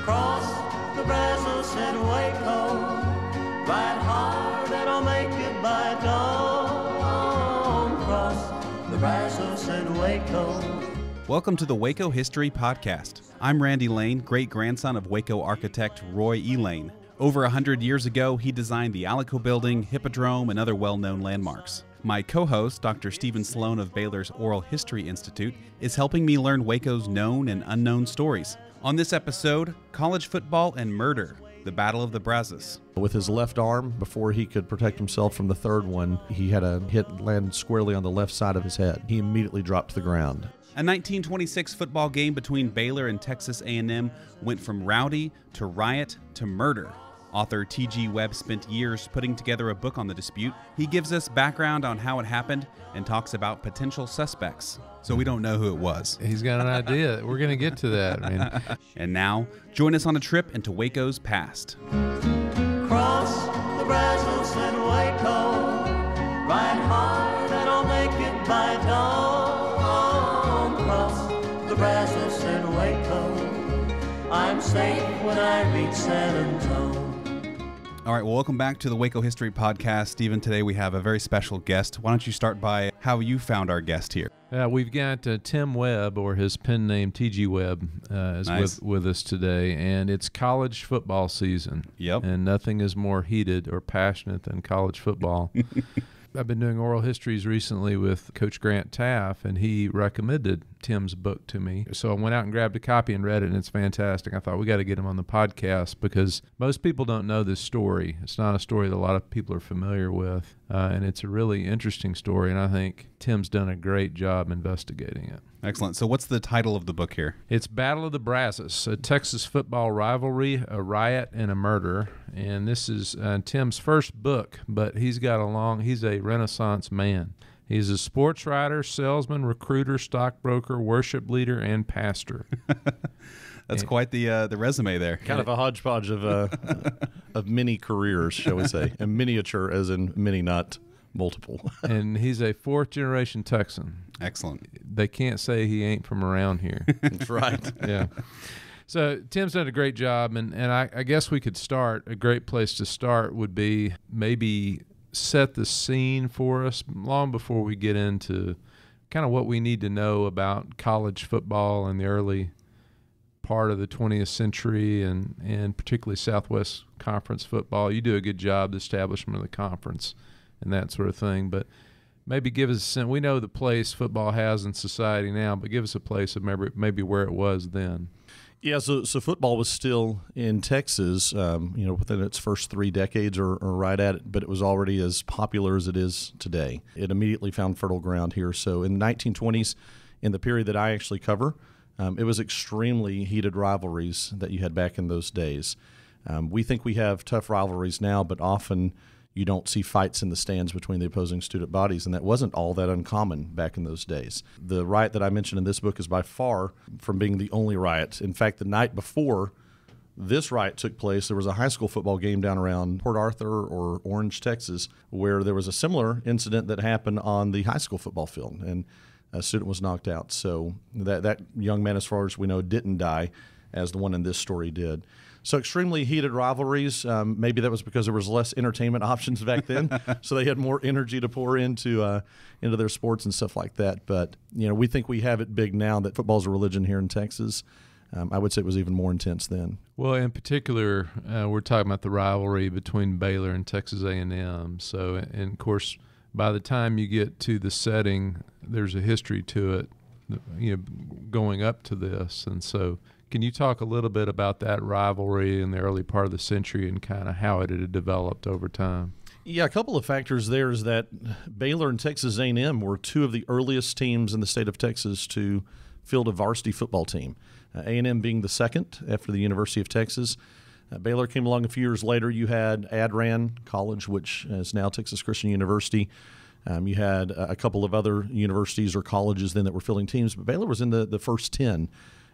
Cross the Brazos and Waco, ride hard and I'll make it by dawn. Cross the Brazos and Waco. Welcome to the Waco History Podcast. I'm Randy Lane, great-grandson of Waco architect Roy E. Lane. Over 100 years ago, he designed the Alico Building, Hippodrome, and other well-known landmarks. My co-host, Dr. Stephen Sloan of Baylor's Oral History Institute, is helping me learn Waco's known and unknown stories. On this episode, college football and murder, the Battle of the Brazos. With his left arm, before he could protect himself from the third one, he had a hit land squarely on the left side of his head. He immediately dropped to the ground. A 1926 football game between Baylor and Texas A&M went from rowdy to riot to murder. Author T.G. Webb spent years putting together a book on the dispute. He gives us background on how it happened and talks about potential suspects. So we don't know who it was. He's got an idea. We're going to get to that. And now, join us on a trip into Waco's past. Cross the Brazos and Waco, ride hard and I'll make it by dawn. Cross the Brazos and Waco, I'm safe when I reach San Antonio. All right, well, welcome back to the Waco History Podcast. Stephen, today we have a very special guest. Why don't you start by how you found our guest here? We've got Tim Webb, or his pen name T.G. Webb, is Nice. with us today, and it's college football season. Yep. And nothing is more heated or passionate than college football. I've been doing oral histories recently with Coach Grant Taff, and he recommended Tim's book to me. So I went out and grabbed a copy and read it, and it's fantastic. I thought we got to get him on the podcast because most people don't know this story. It's not a story that a lot of people are familiar with, and it's a really interesting story, and I think Tim's done a great job investigating it. Excellent. So what's the title of the book here? It's Battle of the Brazos, a Texas football rivalry, a riot, and a murder. And this is Tim's first book, but he's a Renaissance man. He's a sports writer, salesman, recruiter, stockbroker, worship leader, and pastor. That's quite the resume there. Kind of a hodgepodge of many careers, shall we say, and miniature as in many, not multiple. And he's a fourth-generation Texan. Excellent. They can't say he ain't from around here. That's right. Yeah. So Tim's done a great job, and I guess we could start. A great place to start would be maybe set the scene for us long before we get into kind of what we need to know about college football in the early part of the 20th century and particularly Southwest Conference football. You do a good job, the establishment of the conference and that sort of thing, but maybe give us a sense. We know the place football has in society now, but give us a place of maybe where it was then. Yeah, so football was still in Texas, within its first 3 decades or right at it, but it was already as popular as it is today. It immediately found fertile ground here. So in the 1920s, in the period that I actually cover, it was extremely heated rivalries that you had back in those days. We think we have tough rivalries now, but often you don't see fights in the stands between the opposing student bodies, and that wasn't all that uncommon back in those days. The riot that I mentioned in this book is by far from being the only riot. In fact, the night before this riot took place, there was a high school football game down around Port Arthur or Orange, Texas, where there was a similar incident that happened on the high school football field, and a student was knocked out. So that young man, as far as we know, didn't die, as the one in this story did. So extremely heated rivalries. Maybe that was because there was less entertainment options back then, so they had more energy to pour into their sports and stuff like that. But we think we have it big now that football's a religion here in Texas. I would say it was even more intense then. Well, in particular, we're talking about the rivalry between Baylor and Texas A&M. So, and of course, by the time you get to the setting, there's a history to it, going up to this, and so. Can you talk a little bit about that rivalry in the early part of the century and kind of how it had developed over time? Yeah, a couple of factors there is that Baylor and Texas A&M were two of the earliest teams in the state of Texas to field a varsity football team. A&M being the second after the University of Texas. Baylor came along a few years later. You had Adran College, which is now Texas Christian University. You had a couple of other universities or colleges then that were fielding teams, but Baylor was in the first 10,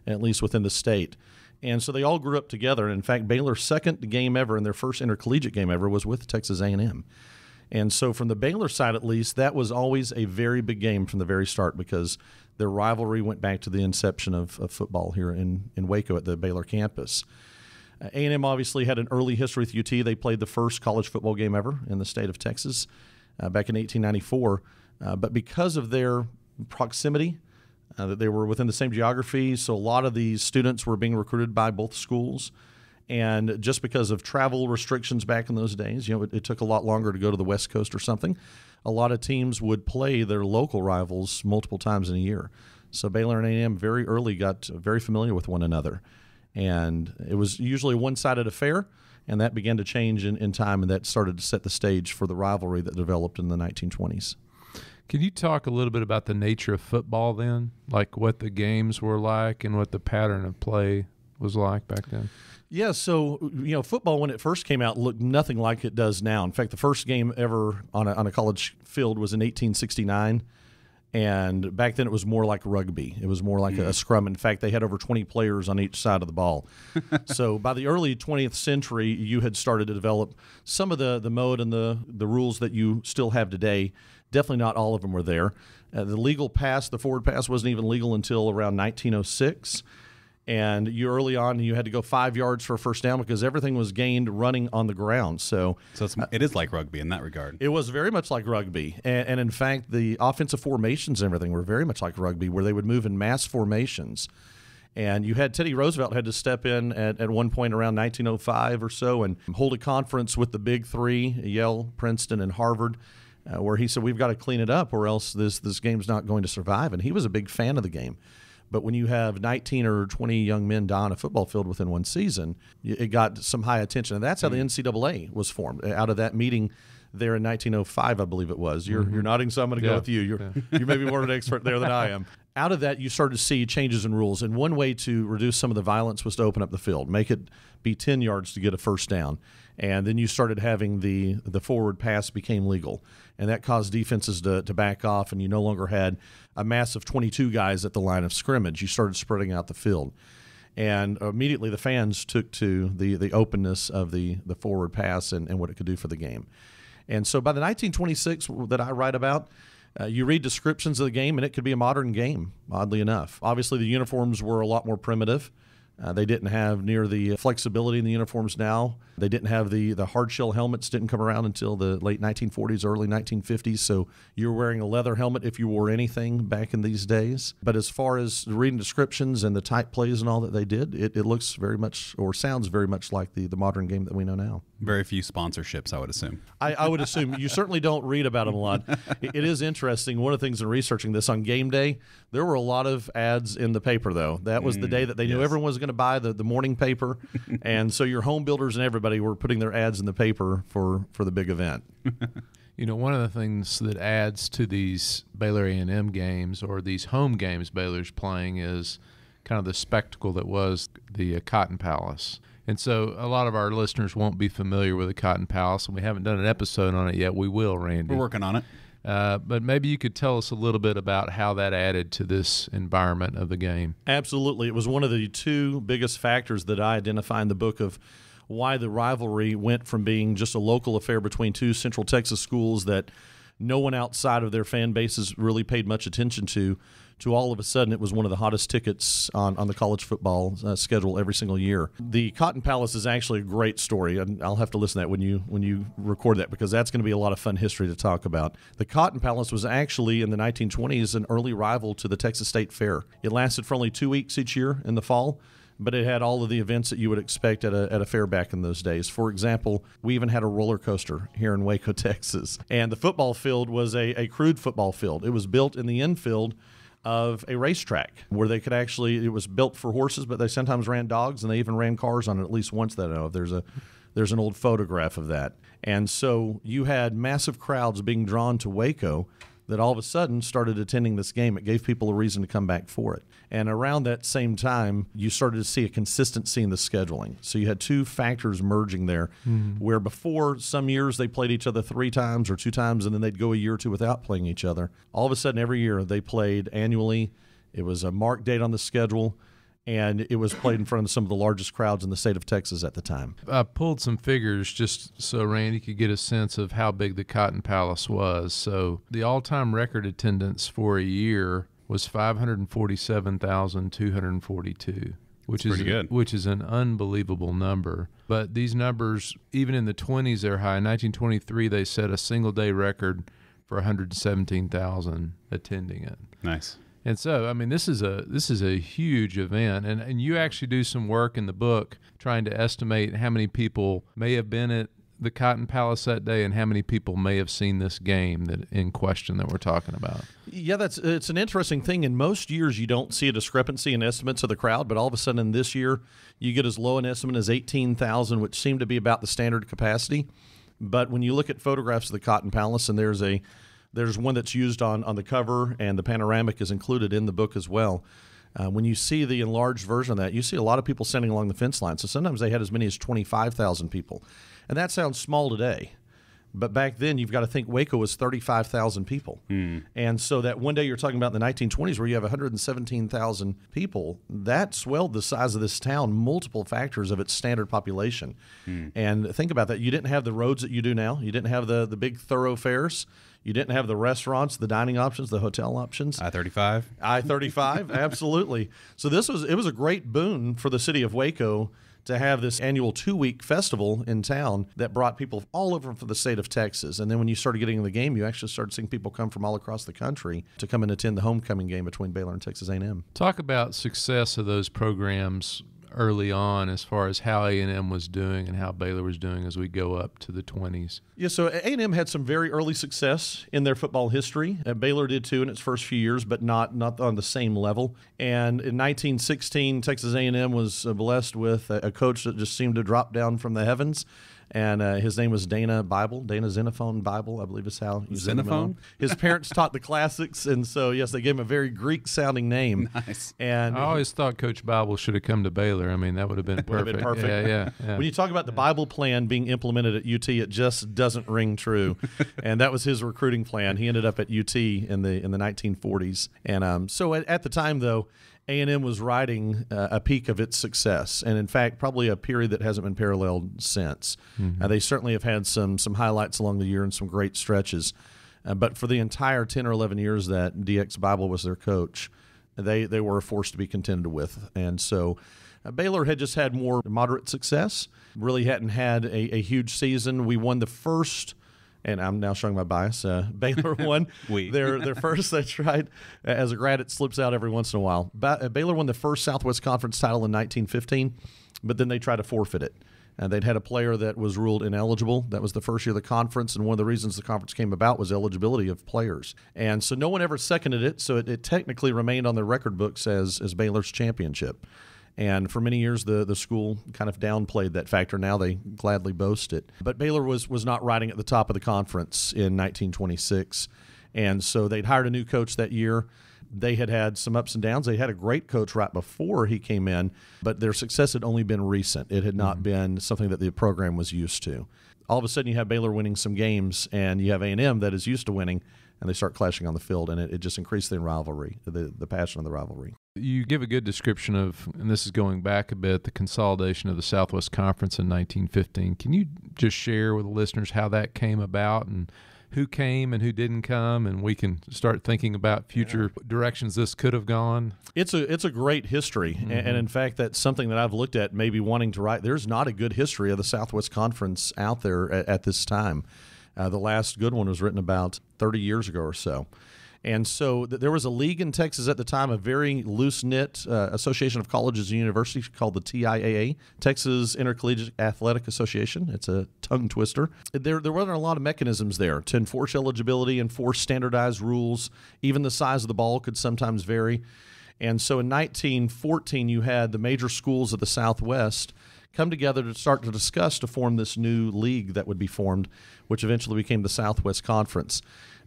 at least within the state. And so they all grew up together. And in fact, Baylor's second game ever and their first intercollegiate game ever was with Texas A&M. And so from the Baylor side, at least, that was always a very big game from the very start because their rivalry went back to the inception of football here in Waco at the Baylor campus. A&M obviously had an early history with UT. They played the first college football game ever in the state of Texas back in 1894. But because of their proximity, that they were within the same geography, so a lot of these students were being recruited by both schools. And just because of travel restrictions back in those days, it took a lot longer to go to the West Coast or something. A lot of teams would play their local rivals multiple times in a year. So Baylor and A&M very early got very familiar with one another. And it was usually a one-sided affair, and that began to change in time, and that started to set the stage for the rivalry that developed in the 1920s. Can you talk a little bit about the nature of football then, like what the games were like and what the pattern of play was like back then? Yeah, so football when it first came out looked nothing like it does now. In fact, the first game ever on a college field was in 1869, and back then it was more like rugby. It was more like a scrum. In fact, they had over 20 players on each side of the ball. So by the early 20th century, you had started to develop some of the mode and the rules that you still have today. Definitely not all of them were there. The legal pass, the forward pass, wasn't even legal until around 1906. And early on, you had to go 5 yards for a first down because everything was gained running on the ground. So it is like rugby in that regard. It was very much like rugby. And in fact, the offensive formations and everything were very much like rugby, where they would move in mass formations. And you had Teddy Roosevelt had to step in at one point around 1905 or so and hold a conference with the big three, Yale, Princeton, and Harvard, where he said, we've got to clean it up or else this game's not going to survive. And he was a big fan of the game. But when you have 19 or 20 young men die on a football field within one season, it got some high attention. And that's how the NCAA was formed, out of that meeting there in 1905, I believe it was. You're nodding, so I'm going to go with you. You may be more of an expert there than I am. Out of that, you started to see changes in rules. And one way to reduce some of the violence was to open up the field, make it be 10 yards to get a first down. And then you started having the forward pass became legal. And that caused defenses to back off, and you no longer had a mass of 22 guys at the line of scrimmage. You started spreading out the field. And immediately the fans took to the openness of the forward pass and what it could do for the game. And so by the 1926 that I write about, you read descriptions of the game, and it could be a modern game, oddly enough. Obviously, the uniforms were a lot more primitive. They didn't have near the flexibility in the uniforms now. They didn't have the hard shell helmets didn't come around until the late 1940s, early 1950s. So you were wearing a leather helmet if you wore anything back in these days. But as far as reading descriptions and the type plays and all that they did, it looks very much or sounds very much like the modern game that we know now. Very few sponsorships, I would assume. I would assume. You certainly don't read about them a lot. It is interesting. One of the things in researching this, on game day, there were a lot of ads in the paper, though. That was the day that they knew everyone was going to buy the morning paper. And so your home builders and everybody were putting their ads in the paper for the big event. One of the things that adds to these Baylor A&M games, or these home games Baylor's playing, is kind of the spectacle that was the Cotton Palace. And so a lot of our listeners won't be familiar with the Cotton Palace, and we haven't done an episode on it yet. We will, Randy. We're working on it. But maybe you could tell us a little bit about how that added to this environment of the game. Absolutely. It was one of the two biggest factors that I identify in the book of why the rivalry went from being just a local affair between two Central Texas schools that no one outside of their fan bases really paid much attention to all of a sudden it was one of the hottest tickets on the college football schedule every single year. The Cotton Palace is actually a great story, and I'll have to listen to that when you record that, because that's going to be a lot of fun history to talk about. The Cotton Palace was actually, in the 1920s, an early rival to the Texas State Fair. It lasted for only 2 weeks each year in the fall, but it had all of the events that you would expect at a fair back in those days. For example, we even had a roller coaster here in Waco, Texas. And the football field was a crude football field. It was built in the infield of a racetrack where they could actually, it was built for horses, but they sometimes ran dogs, and they even ran cars on it at least once that I know of. There's an old photograph of that. And so you had massive crowds being drawn to Waco that all of a sudden started attending this game. It gave people a reason to come back for it. And around that same time, you started to see a consistency in the scheduling. So you had two factors merging there, where before, some years they played each other 3 times or 2 times, and then they'd go a year or two without playing each other. All of a sudden, every year they played annually. It was a marked date on the schedule, and it was played in front of some of the largest crowds in the state of Texas at the time. I pulled some figures just so Randy could get a sense of how big the Cotton Palace was. So the all-time record attendance for a year was 547,242. which Pretty good. which is an unbelievable number. But these numbers, even in the 20s, they're high. In 1923, they set a single-day record for 117,000 attending it. Nice. And so, I mean, this is a huge event, and you actually do some work in the book trying to estimate how many people may have been at the Cotton Palace that day and how many people may have seen this game that in question that we're talking about. Yeah, it's an interesting thing. In most years, you don't see a discrepancy in estimates of the crowd, but all of a sudden this year, you get as low an estimate as 18,000, which seemed to be about the standard capacity. But when you look at photographs of the Cotton Palace, and there's one that's used on the cover, and the panoramic is included in the book as well. When you see the enlarged version of that, you see a lot of people standing along the fence line. So sometimes they had as many as 25,000 people. And that sounds small today. But back then, you've got to think Waco was 35,000 people. And so that one day you're talking about in the 1920s where you have 117,000 people, that swelled the size of this town multiple factors of its standard population. And think about that. You didn't have the roads that you do now. You didn't have the big thoroughfares. You didn't have the restaurants, the dining options, the hotel options. I-35? I-35, absolutely. So it was a great boon for the city of Waco to have this annual 2-week festival in town that brought people all over from the state of Texas. And then when you started getting in the game, you actually started seeing people come from all across the country to come and attend the homecoming game between Baylor and Texas A&M. Talk about success of those programs early on as far as how A&M was doing and how Baylor was doing as we go up to the 20s. Yeah, so A&M had some very early success in their football history. Baylor did too in its first few years, but not on the same level. And in 1916, Texas A&M was blessed with a coach that just seemed to drop down from the heavens. And his name was Dana Xenophon Bible, I believe is how you say Xenophon? His parents taught the classics, and so, yes, they gave him a very Greek-sounding name. Nice. And I always thought Coach Bible should have come to Baylor. I mean, that would have been perfect. Yeah. When you talk about the Bible plan being implemented at UT, it just doesn't ring true. And that was his recruiting plan. He ended up at UT in the 1940s. And so at the time, though, A&M was riding a peak of its success, and in fact, probably a period that hasn't been paralleled since. They certainly have had some highlights along the year and some great stretches. But for the entire 10 or 11 years that DX Bible was their coach, they were a force to be contended with. And so Baylor had just had more moderate success, really hadn't had a huge season. We won the first, and I'm now showing my bias, Baylor won their first, that's right. As a grad, it slips out every once in a while. Baylor won the first Southwest Conference title in 1915, but then they tried to forfeit it. And they'd had a player that was ruled ineligible. That was the first year of the conference, and one of the reasons the conference came about was eligibility of players. And so no one ever seconded it, so it technically remained on their record books as Baylor's championship. And for many years, the school kind of downplayed that factor. Now they gladly boast it. But Baylor was not riding at the top of the conference in 1926. And so they'd hired a new coach that year. They had some ups and downs. They had a great coach right before he came in, but their success had only been recent. It had not been something that the program was used to. All of a sudden, you have Baylor winning some games, and you have A&M that is used to winning, and they start clashing on the field, and it just increased the rivalry, the passion of the rivalry. You give a good description of, and this is going back a bit, the consolidation of the Southwest Conference in 1915. Can you just share with the listeners how that came about and who came and who didn't come, and we can start thinking about future directions this could have gone? It's a great history, and in fact, that's something that I've looked at maybe wanting to write. There's not a good history of the Southwest Conference out there at this time. The last good one was written about 30 years ago or so. And so there was a league in Texas at the time, a very loose-knit association of colleges and universities called the TIAA, Texas Intercollegiate Athletic Association. It's a tongue twister. There wasn't a lot of mechanisms there to enforce eligibility, enforce standardized rules. Even the size of the ball could sometimes vary. And so in 1914, you had the major schools of the Southwest come together to start to discuss to form this new league that would be formed, which eventually became the Southwest Conference.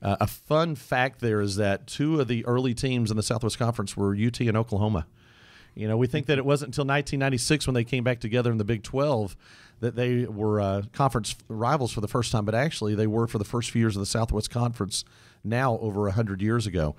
A fun fact there is that two of the early teams in the Southwest Conference were UT and Oklahoma. You know, we think that it wasn't until 1996 when they came back together in the Big 12 that they were conference rivals for the first time, but actually they were for the first few years of the Southwest Conference now over 100 years ago.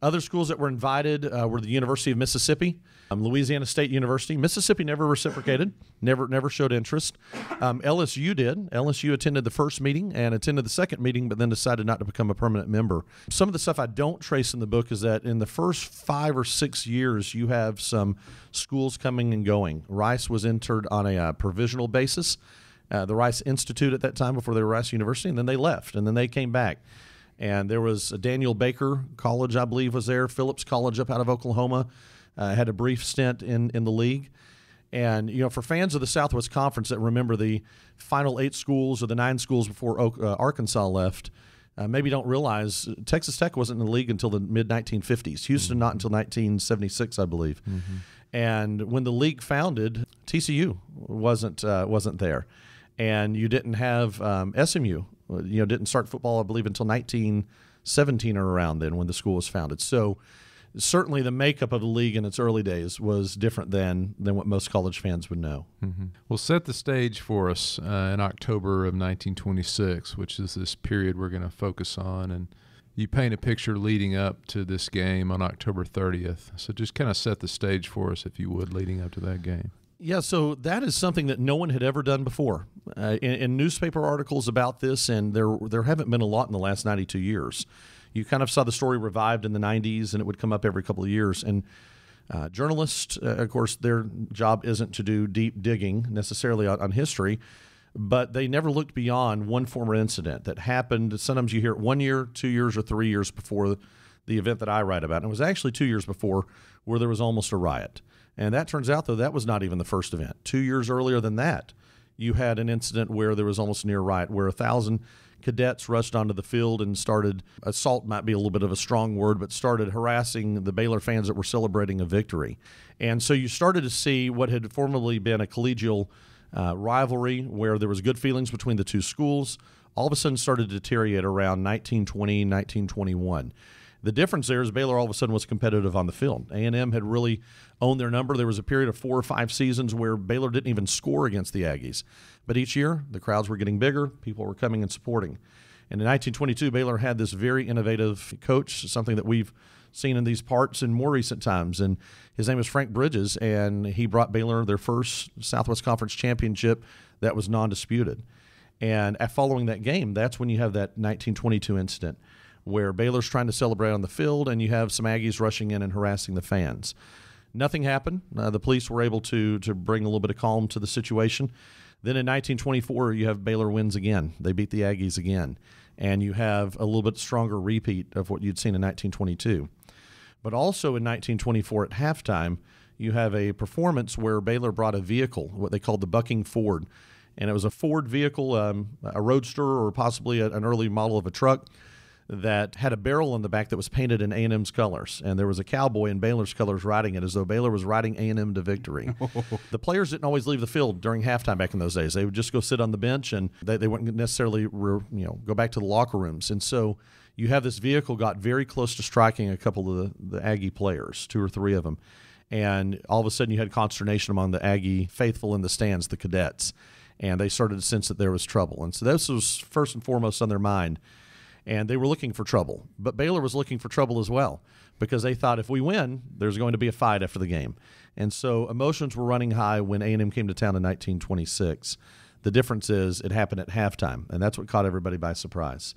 Other schools that were invited were the University of Mississippi, Louisiana State University. Mississippi never reciprocated, never showed interest. LSU did. LSU attended the first meeting and attended the second meeting, but then decided not to become a permanent member. Some of the stuff I don't trace in the book is that in the first 5 or 6 years, you have some schools coming and going. Rice was entered on a provisional basis. The Rice Institute at that time before they were Rice University, and then they left, and then they came back. And there was a Daniel Baker College, I believe, was there. Phillips College up out of Oklahoma had a brief stint in the league. And, for fans of the Southwest Conference that remember the final 8 schools or the 9 schools before Arkansas left, maybe don't realize Texas Tech wasn't in the league until the mid-1950s. Houston not until 1976, I believe. And when the league founded, TCU wasn't there. And you didn't have SMU, didn't start football, I believe, until 1917 or around then when the school was founded. So certainly the makeup of the league in its early days was different than what most college fans would know. Well, set the stage for us in October of 1926, which is this period we're going to focus on. And you paint a picture leading up to this game on October 30th. So just kind of set the stage for us, if you would, leading up to that game. Yeah, so that is something that no one had ever done before. In newspaper articles about this, and there haven't been a lot in the last 92 years. You kind of saw the story revived in the 90s, and it would come up every couple of years. And journalists, of course, their job isn't to do deep digging necessarily on history, but they never looked beyond one former incident that happened. Sometimes you hear it 1 year, 2 years, or 3 years before the event that I write about. And it was actually 2 years before where there was almost a riot. And that turns out, though, that was not even the first event. 2 years earlier than that, you had an incident where there was almost near riot, where 1,000 cadets rushed onto the field and started, assault might be a little bit of a strong word, but started harassing the Baylor fans that were celebrating a victory. And so you started to see what had formerly been a collegial rivalry where there was good feelings between the two schools, all of a sudden started to deteriorate around 1920, 1921. The difference there is Baylor all of a sudden was competitive on the field. A&M had really owned their number. There was a period of 4 or 5 seasons where Baylor didn't even score against the Aggies. But each year, the crowds were getting bigger. People were coming and supporting. And in 1922, Baylor had this very innovative coach, something that we've seen in these parts in more recent times. And his name was Frank Bridges, and he brought Baylor their first Southwest Conference championship that was non-disputed. And following that game, that's when you have that 1922 incident where Baylor's trying to celebrate on the field, and you have some Aggies rushing in and harassing the fans. Nothing happened. The police were able to bring a little bit of calm to the situation. Then in 1924, you have Baylor wins again. They beat the Aggies again. And you have a little bit stronger repeat of what you'd seen in 1922. But also in 1924 at halftime, you have a performance where Baylor brought a vehicle, what they called the Bucking Ford. And it was a Ford vehicle, a roadster or possibly an early model of a truck, that had a barrel in the back that was painted in A&M's colors. And there was a cowboy in Baylor's colors riding it as though Baylor was riding A&M to victory. The players didn't always leave the field during halftime back in those days. They would just go sit on the bench, and they wouldn't necessarily go back to the locker rooms. And so you have this vehicle got very close to striking a couple of the Aggie players, 2 or 3 of them. And all of a sudden you had consternation among the Aggie faithful in the stands, the cadets. And they started to sense that there was trouble. And so this was first and foremost on their mind. And they were looking for trouble. But Baylor was looking for trouble as well, because they thought if we win, there's going to be a fight after the game. And so emotions were running high when A&M came to town in 1926. The difference is it happened at halftime, and that's what caught everybody by surprise.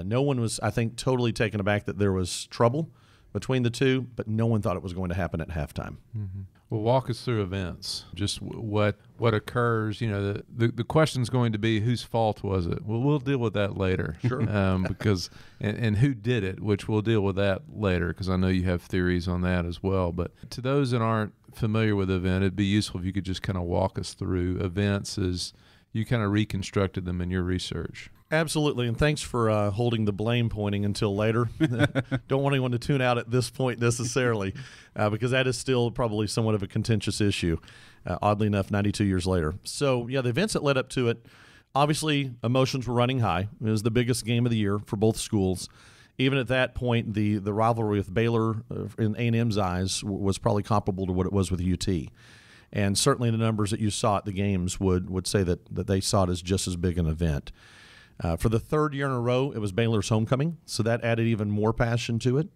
No one was, I think, totally taken aback that there was trouble between the two, but no one thought it was going to happen at halftime. Mm-hmm. Well, walk us through events. Just what occurs. The question's going to be whose fault was it? Well, we'll deal with that later. Sure. Because and who did it, which we'll deal with that later, because I know you have theories on that as well. But to those that aren't familiar with the event, it'd be useful if you could just kind of walk us through events as you kind of reconstructed them in your research. Absolutely, and thanks for holding the blame pointing until later. Don't want anyone to tune out at this point necessarily, because that is still probably somewhat of a contentious issue, oddly enough, 92 years later. So, yeah, the events that led up to it, obviously emotions were running high. It was the biggest game of the year for both schools. Even at that point, the rivalry with Baylor, in A&M's eyes, was probably comparable to what it was with UT. And certainly the numbers that you saw at the games would say that they saw it as just as big an event. For the third year in a row, it was Baylor's homecoming, so that added even more passion to it.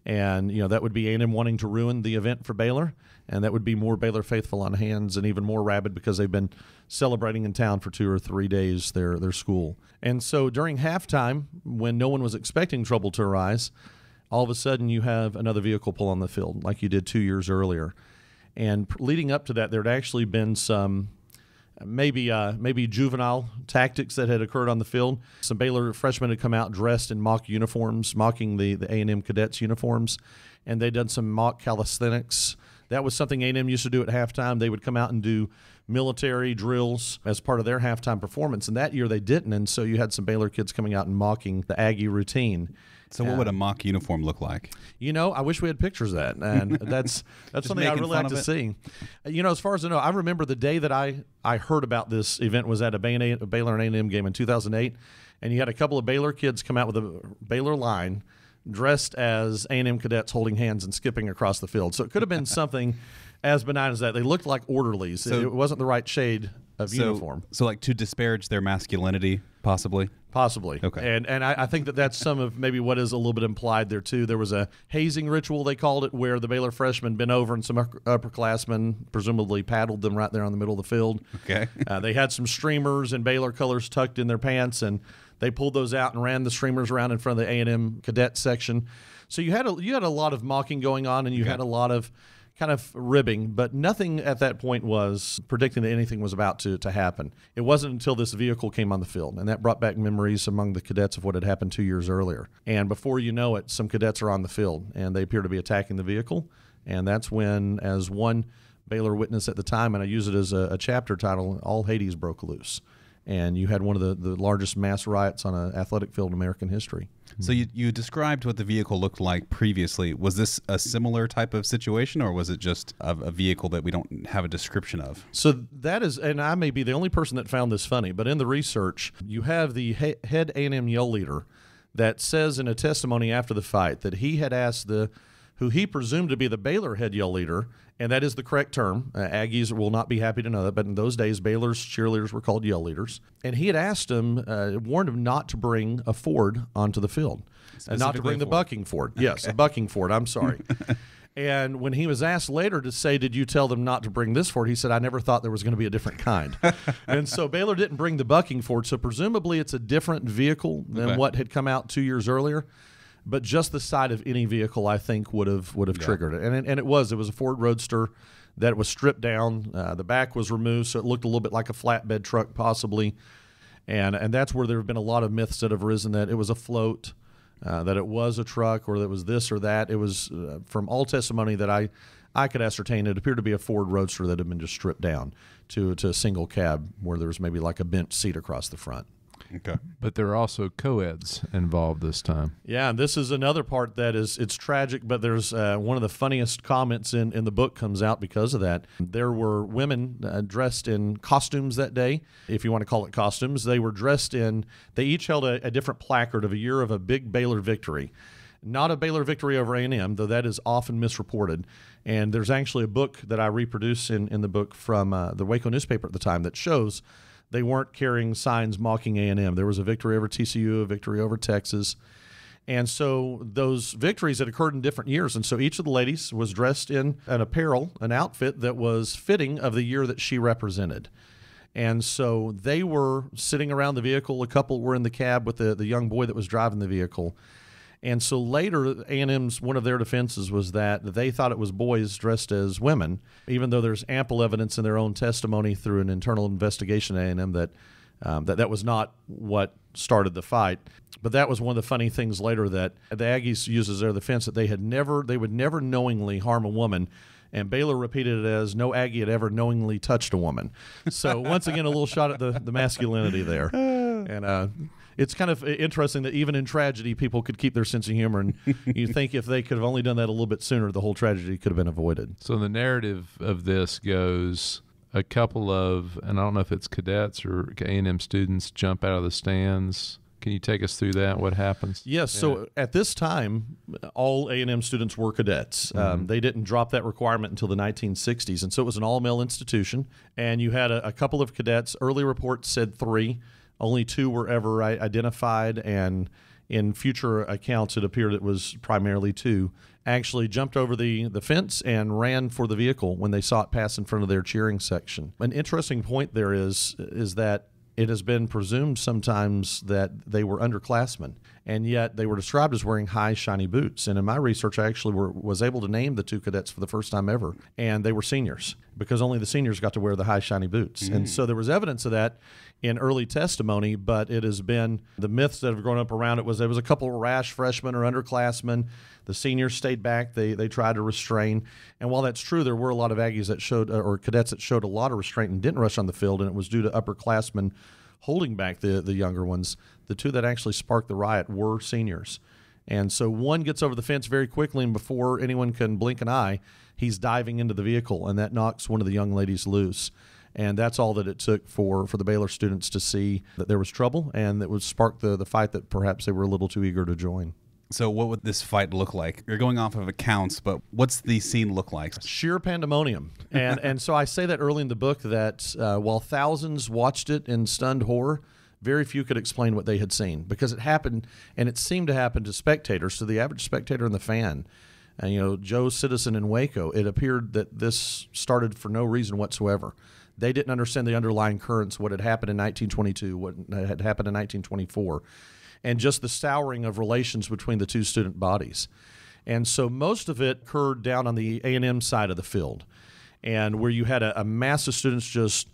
And, that would be A&M wanting to ruin the event for Baylor, and that would be more Baylor faithful on hands and even more rabid because they've been celebrating in town for 2 or 3 days their school. And so during halftime, when no one was expecting trouble to arise, all of a sudden you have another vehicle pull on the field like you did 2 years earlier. And leading up to that, there had actually been some maybe juvenile tactics that had occurred on the field. Some Baylor freshmen had come out dressed in mock uniforms, mocking the A&M cadets' uniforms, and they'd done some mock calisthenics. That was something A&M used to do at halftime. They would come out and do military drills as part of their halftime performance, and that year they didn't, and so you had some Baylor kids coming out and mocking the Aggie routine. So what would a mock uniform look like? I wish we had pictures of that, and that's something I really like to see. As far as I know, I remember the day that I heard about this event was at a Baylor and A&M game in 2008, and you had a couple of Baylor kids come out with a Baylor line dressed as A&M cadets holding hands and skipping across the field. So it could have been something as benign as that. They looked like orderlies. So, it wasn't the right shade of uniform. So like to disparage their masculinity, possibly? Possibly. Okay. And I think that's some of maybe what is a little bit implied there, too. There was a hazing ritual, they called it, where the Baylor freshmen bent over and some upperclassmen presumably paddled them right there on the middle of the field. Okay. They had some streamers and Baylor colors tucked in their pants, and they pulled those out and ran the streamers around in front of the A&M cadet section. So you had a lot of mocking going on, and you had a lot of kind of ribbing, but nothing at that point was predicting that anything was about to happen. It wasn't until this vehicle came on the field, and that brought back memories among the cadets of what had happened 2 years earlier. And before you know it, some cadets are on the field, and they appear to be attacking the vehicle, and that's when, as one Baylor witness at the time, and I use it as a chapter title, all Hades broke loose. And you had one of the largest mass riots on an athletic field in American history. So you described what the vehicle looked like previously. Was this a similar type of situation, or was it just a vehicle that we don't have a description of? So that is, and I may be the only person that found this funny, but in the research, you have the head A&M yell leader that says in a testimony after the fight that he had asked who he presumed to be the Baylor head yell leader, and that is the correct term. Aggies will not be happy to know that, but in those days, Baylor's cheerleaders were called yell leaders. And he had asked him, warned him not to bring a Ford onto the field, and not to bring the bucking Ford. Yes, a bucking Ford, I'm sorry. And when he was asked later to say, did you tell them not to bring this Ford, he said, I never thought there was going to be a different kind. And so Baylor didn't bring the bucking Ford, so presumably it's a different vehicle than what had come out 2 years earlier. But just the sight of any vehicle, I think, would have triggered it. And it was a Ford Roadster that was stripped down. The back was removed, so it looked a little bit like a flatbed truck possibly. And that's where there have been a lot of myths that have arisen that it was a float, that it was a truck, or that it was this or that. It was, from all testimony that I could ascertain, it appeared to be a Ford Roadster that had been just stripped down to a single cab where there was maybe like a bent seat across the front. Okay. But there are also co-eds involved this time. Yeah, and this is another part that it's tragic, but there's one of the funniest comments in the book comes out because of that. There were women dressed in costumes that day, if you want to call it costumes. They were dressed in, they each held a different placard of a year of a big Baylor victory. Not a Baylor victory over A&M, though that is often misreported. And there's actually a book that I reproduce in the book from the Waco newspaper at the time that shows they weren't carrying signs mocking A&M. There was a victory over TCU, a victory over Texas. And so those victories had occurred in different years. And so each of the ladies was dressed in an apparel, an outfit that was fitting of the year that she represented. And so they were sitting around the vehicle. A couple were in the cab with the young boy that was driving the vehicle. And so later, A&M's, one of their defenses was that they thought it was boys dressed as women, even though there's ample evidence in their own testimony through an internal investigation at A&M that was not what started the fight. But that was one of the funny things later that the Aggies used as their defense, that they would never knowingly harm a woman. And Baylor repeated it as no Aggie had ever knowingly touched a woman. So once again, a little shot at the masculinity there. And it's kind of interesting that even in tragedy, people could keep their sense of humor. And you think if they could have only done that a little bit sooner, the whole tragedy could have been avoided. So the narrative of this goes, a couple of, and I don't know if it's cadets or A&M students, jump out of the stands. Can you take us through that? What happens? Yes. So at this time, all A&M students were cadets. They didn't drop that requirement until the 1960s. And so it was an all-male institution. And you had a couple of cadets. Early reports said 3. Only 2 were ever identified, and in future accounts, it appeared it was primarily 2, actually jumped over the fence and ran for the vehicle when they saw it pass in front of their cheering section. An interesting point there is that it has been presumed sometimes that they were underclassmen, and yet they were described as wearing high, shiny boots. And in my research, I actually was able to name the 2 cadets for the first time ever, and they were seniors because only the seniors got to wear the high, shiny boots. And so there was evidence of that in early testimony, but it has been the myths that have grown up around it was there was a couple of rash freshmen or underclassmen. The seniors stayed back. They tried to restrain. And while that's true, there were a lot of Aggies that showed, or cadets that showed a lot of restraint and didn't rush on the field, and it was due to upperclassmen holding back the younger ones. The 2 that actually sparked the riot were seniors. And so one gets over the fence very quickly, and before anyone can blink an eye, he's diving into the vehicle, and that knocks one of the young ladies loose. And that's all that it took for the Baylor students to see that there was trouble, and that would spark the fight that perhaps they were a little too eager to join. So what would this fight look like? You're going off of accounts, but what's the scene look like? Sheer pandemonium. And so I say that early in the book that while thousands watched it in stunned horror, very few could explain what they had seen, because it happened, and it seemed to happen to spectators, to the average spectator and the fan. And, Joe Citizen in Waco, it appeared that this started for no reason whatsoever. They didn't understand the underlying currents, what had happened in 1922, what had happened in 1924, and just the souring of relations between the 2 student bodies. And so most of it occurred down on the A&M side of the field, and where you had a mass of students just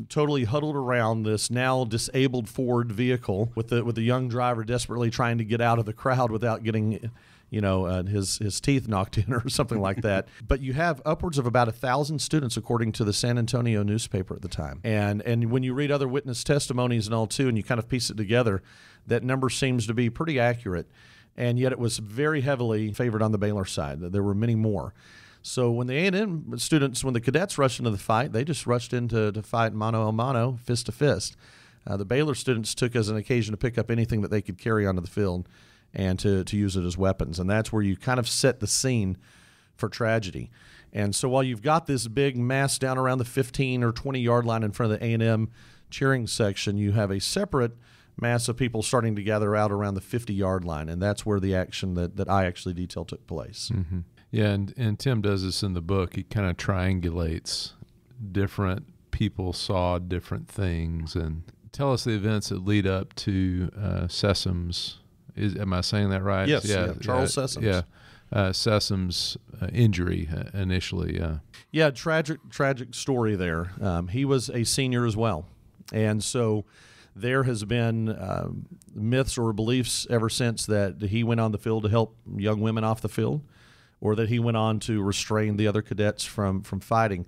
totally huddled around this now disabled Ford vehicle with the young driver desperately trying to get out of the crowd without getting his teeth knocked in or something like that. But you have upwards of about 1,000 students, according to the San Antonio newspaper at the time. And when you read other witness testimonies and all too, and you kind of piece it together, that number seems to be pretty accurate. And yet it was very heavily favored on the Baylor side. There were many more. So when the A&M students, when the cadets rushed into the fight, they just rushed in to fight mano a mano, fist to fist. The Baylor students took as an occasion to pick up anything that they could carry onto the field and to use it as weapons. And that's where you kind of set the scene for tragedy. And so while you've got this big mass down around the 15 or 20-yard line in front of the A&M cheering section, you have a separate mass of people starting to gather out around the 50-yard line, and that's where the action that I actually detail took place. Mm-hmm. Yeah, and Tim does this in the book. He kind of triangulates different people saw different things. And tell us the events that lead up to Sesam's. Am I saying that right? Yes. Yeah. Charles Sesam's. Yeah. Sesam's injury initially. Yeah, tragic story there. He was a senior as well. And so there has been myths or beliefs ever since that he went on the field to help young women off the field, or that he went on to restrain the other cadets from fighting.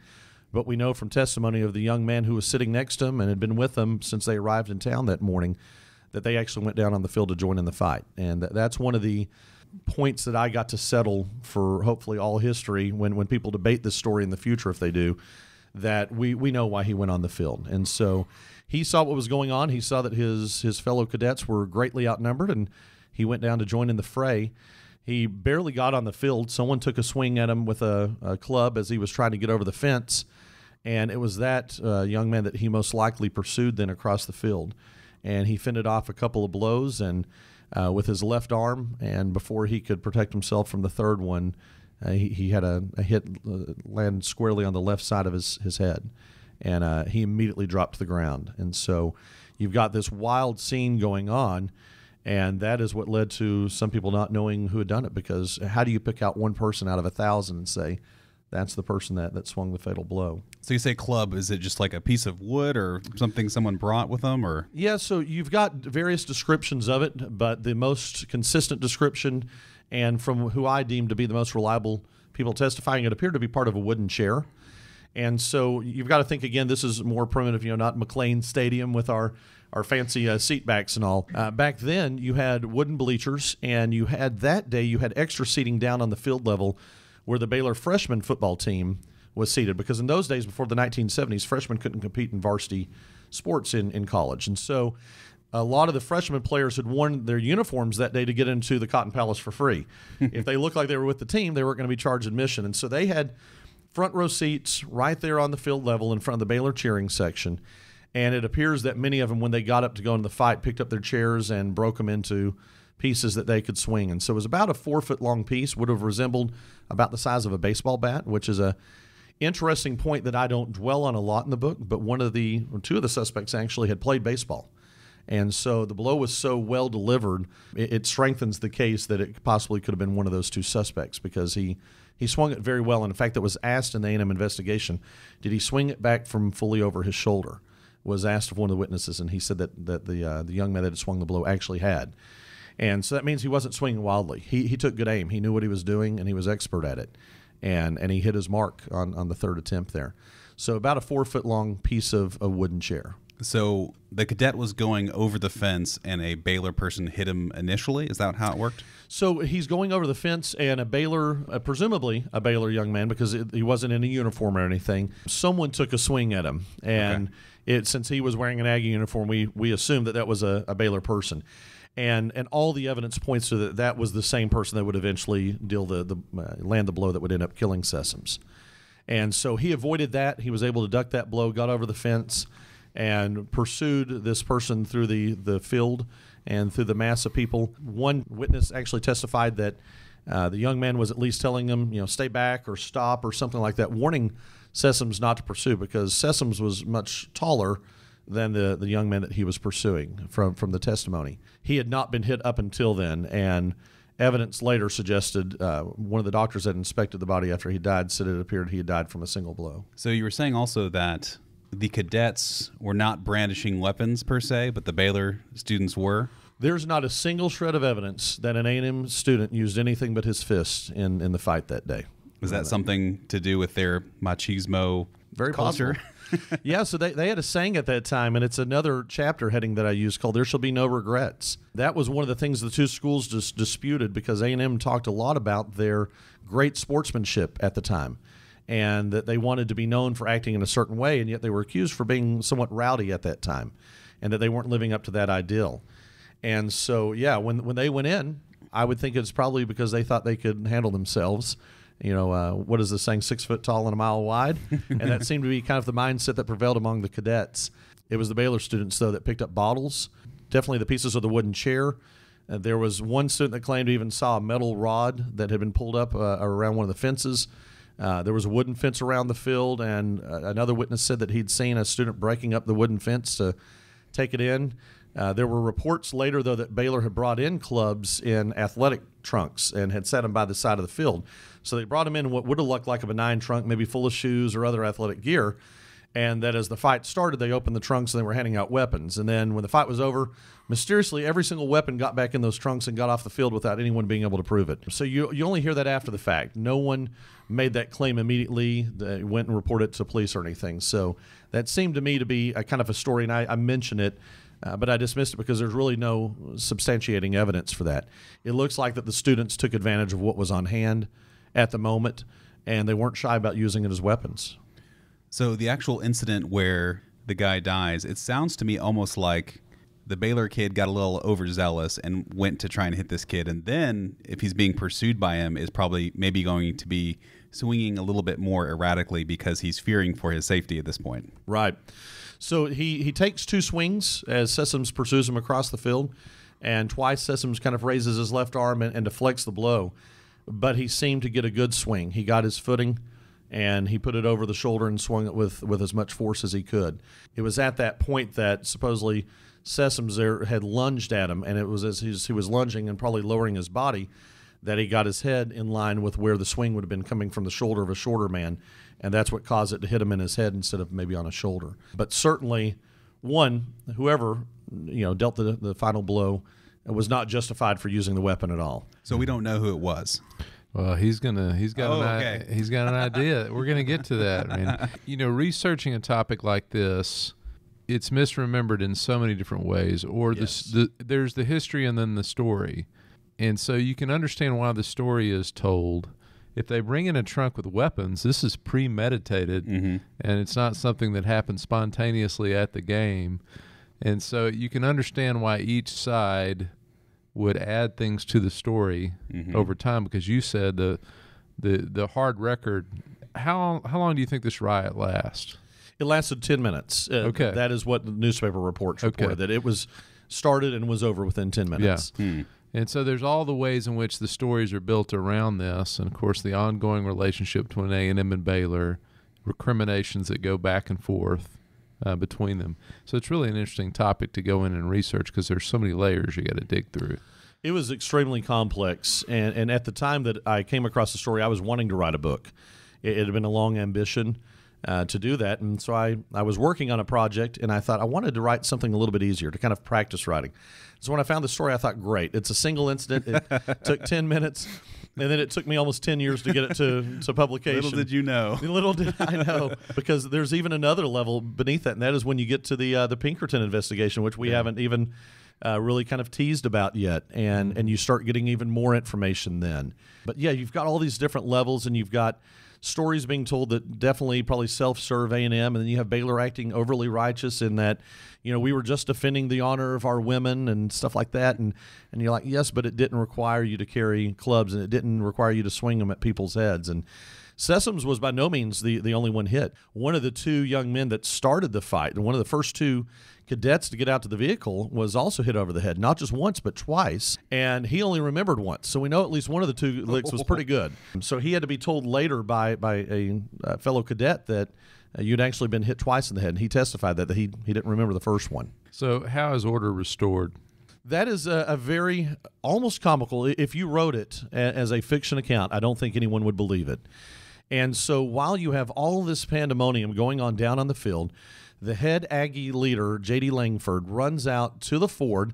But we know from testimony of the young man who was sitting next to him and had been with them since they arrived in town that morning, that they actually went down on the field to join in the fight. And that's one of the points that I got to settle for hopefully all history when people debate this story in the future, if they do, that we know why he went on the field. And so he saw what was going on. He saw that his fellow cadets were greatly outnumbered, and he went down to join in the fray. He barely got on the field. Someone took a swing at him with a club as he was trying to get over the fence, and it was that young man that he most likely pursued then across the field. And he fended off a couple of blows and with his left arm, and before he could protect himself from the third one, he had a hit land squarely on the left side of his head, and he immediately dropped to the ground. And so you've got this wild scene going on, and that is what led to some people not knowing who had done it, because how do you pick out one person out of 1,000 and say, that's the person that swung the fatal blow? So you say club, is it just like a piece of wood or something someone brought with them? Or yeah, so you've got various descriptions of it, but the most consistent description, and from who I deem to be the most reliable people testifying, it appeared to be part of a wooden chair. And so you've got to think, again, this is more primitive, not McLean Stadium with our fancy seat backs and all. Back then, you had wooden bleachers, and you had extra seating down on the field level where the Baylor freshman football team was seated, because in those days, before the 1970s, freshmen couldn't compete in varsity sports in college. And so a lot of the freshman players had worn their uniforms that day to get into the Cotton Palace for free. If they looked like they were with the team, they weren't going to be charged admission. And so they had front row seats right there on the field level in front of the Baylor cheering section. And it appears that many of them, when they got up to go into the fight, picked up their chairs and broke them into pieces that they could swing. And so it was about a 4-foot-long piece, would have resembled about the size of a baseball bat, which is a interesting point that I don't dwell on a lot in the book, but two of the suspects actually had played baseball. And so the blow was so well delivered, it strengthens the case that it possibly could have been one of those two suspects, because he swung it very well. And in fact, it was asked in the A&M investigation, did he swing it back from fully over his shoulder? Was asked of one of the witnesses, and he said that the young man that had swung the blow actually had. And so that means he wasn't swinging wildly. He took good aim. He knew what he was doing, and he was expert at it. And he hit his mark on the third attempt there. So about a 4-foot-long piece of a wooden chair. So the cadet was going over the fence, and a Baylor person hit him initially? Is that how it worked? So he's going over the fence, and presumably a Baylor young man, because he wasn't in a uniform or anything, someone took a swing at him. And since he was wearing an Aggie uniform, we assumed that was a Baylor person. And all the evidence points to that was the same person that would eventually land the blow that would end up killing Sessoms. And so he avoided that. He was able to duck that blow, got over the fence, and pursued this person through the field and through the mass of people. One witness actually testified that the young man was at least telling him, stay back or stop or something like that, warning Sessoms not to pursue, because Sessoms was much taller than the young man that he was pursuing from the testimony. He had not been hit up until then, and evidence later suggested one of the doctors that inspected the body after he died said it appeared he had died from a single blow. So you were saying also that the cadets were not brandishing weapons per se, but the Baylor students were? There's not a single shred of evidence that an A&M student used anything but his fists in the fight that day. Was that something to do with their machismo Very culture? possible. Yeah, so they had a saying at that time, and it's another chapter heading that I use called "There Shall Be No Regrets." That was one of the things the two schools just disputed, because A&M talked a lot about their great sportsmanship at the time, and that they wanted to be known for acting in a certain way, and yet they were accused for being somewhat rowdy at that time, and that they weren't living up to that ideal. And so, yeah, when they went in, I would think it's probably because they thought they could handle themselves. What is the saying, 6 foot tall and a mile wide? And that seemed to be kind of the mindset that prevailed among the cadets. It was the Baylor students, though, that picked up bottles, definitely the pieces of the wooden chair. There was one student that claimed he even saw a metal rod that had been pulled up around one of the fences. There was a wooden fence around the field, and another witness said that he'd seen a student breaking up the wooden fence to take it in. There were reports later, though, that Baylor had brought in clubs in athletic trunks and had set them by the side of the field. So they brought them in what would have looked like a benign trunk, maybe full of shoes or other athletic gear, and that as the fight started, they opened the trunks and they were handing out weapons. And then when the fight was over, mysteriously, every single weapon got back in those trunks and got off the field without anyone being able to prove it. So you only hear that after the fact. No one made that claim immediately. They went and reported it to police or anything. So that seemed to me to be a kind of a story, and I mention it, but I dismissed it because there's really no substantiating evidence for that. It looks like that the students took advantage of what was on hand at the moment, and they weren't shy about using it as weapons. So the actual incident where the guy dies, it sounds to me almost like the Baylor kid got a little overzealous and went to try and hit this kid, and then if he's being pursued by him, is probably maybe going to be swinging a little bit more erratically because he's fearing for his safety at this point. Right. So he takes two swings as Sessoms pursues him across the field, and twice Sessoms kind of raises his left arm and deflects the blow, but he seemed to get a good swing. He got his footing, and he put it over the shoulder and swung it with as much force as he could. It was at that point that supposedly Sessoms there had lunged at him, and it was as he was lunging and probably lowering his body that he got his head in line with where the swing would have been coming from the shoulder of a shorter man, and that's what caused it to hit him in his head instead of maybe on his shoulder. But certainly, whoever dealt the final blow was not justified for using the weapon at all. So we don't know who it was. Well, he's got an idea. We're gonna get to that. I mean, researching a topic like this, it's misremembered in so many different ways. Or Yes. there's the history and then the story, and so you can understand why the story is told. If they bring in a trunk with weapons, this is premeditated, and it's not something that happens spontaneously at the game. And so you can understand why each side would add things to the story over time, because you said the hard record. How long do you think this riot lasts? It lasted 10 minutes. Okay. That is what the newspaper reports reported, that it was started and was over within 10 minutes. Yeah. And so there's all the ways in which the stories are built around this, and of course the ongoing relationship between A&M and Baylor, recriminations that go back and forth between them. So it's really an interesting topic to go in and research because there's so many layers you got to dig through. It was extremely complex, and at the time that I came across the story, I was wanting to write a book. It had been a long ambition to do that, and so I was working on a project, and I thought I wanted to write something a little bit easier to kind of practice writing. So when I found the story, I thought, great. It's a single incident. It took 10 minutes, and then it took me almost 10 years to get it to publication. Little did you know. Little did I know, because there's even another level beneath that, and that is when you get to the Pinkerton investigation, which we haven't even really kind of teased about yet, and you start getting even more information then. But yeah, you've got all these different levels, and you've got stories being told that definitely probably self-serve A&M, and then you have Baylor acting overly righteous in that, we were just defending the honor of our women and stuff like that, and you're like, yes, but it didn't require you to carry clubs, and it didn't require you to swing them at people's heads. And Sessoms was by no means the only one hit. One of the two young men that started the fight, and one of the first two cadets to get out to the vehicle, was also hit over the head, not just once but twice, and he only remembered once. So we know at least one of the two licks was pretty good. So he had to be told later by a fellow cadet that you'd actually been hit twice in the head, and he testified that he didn't remember the first one. So how is order restored? That is a very almost comical. If you wrote it as a fiction account, I don't think anyone would believe it. And so while you have all this pandemonium going on down on the field, the head Aggie leader, J.D. Langford, runs out to the ford,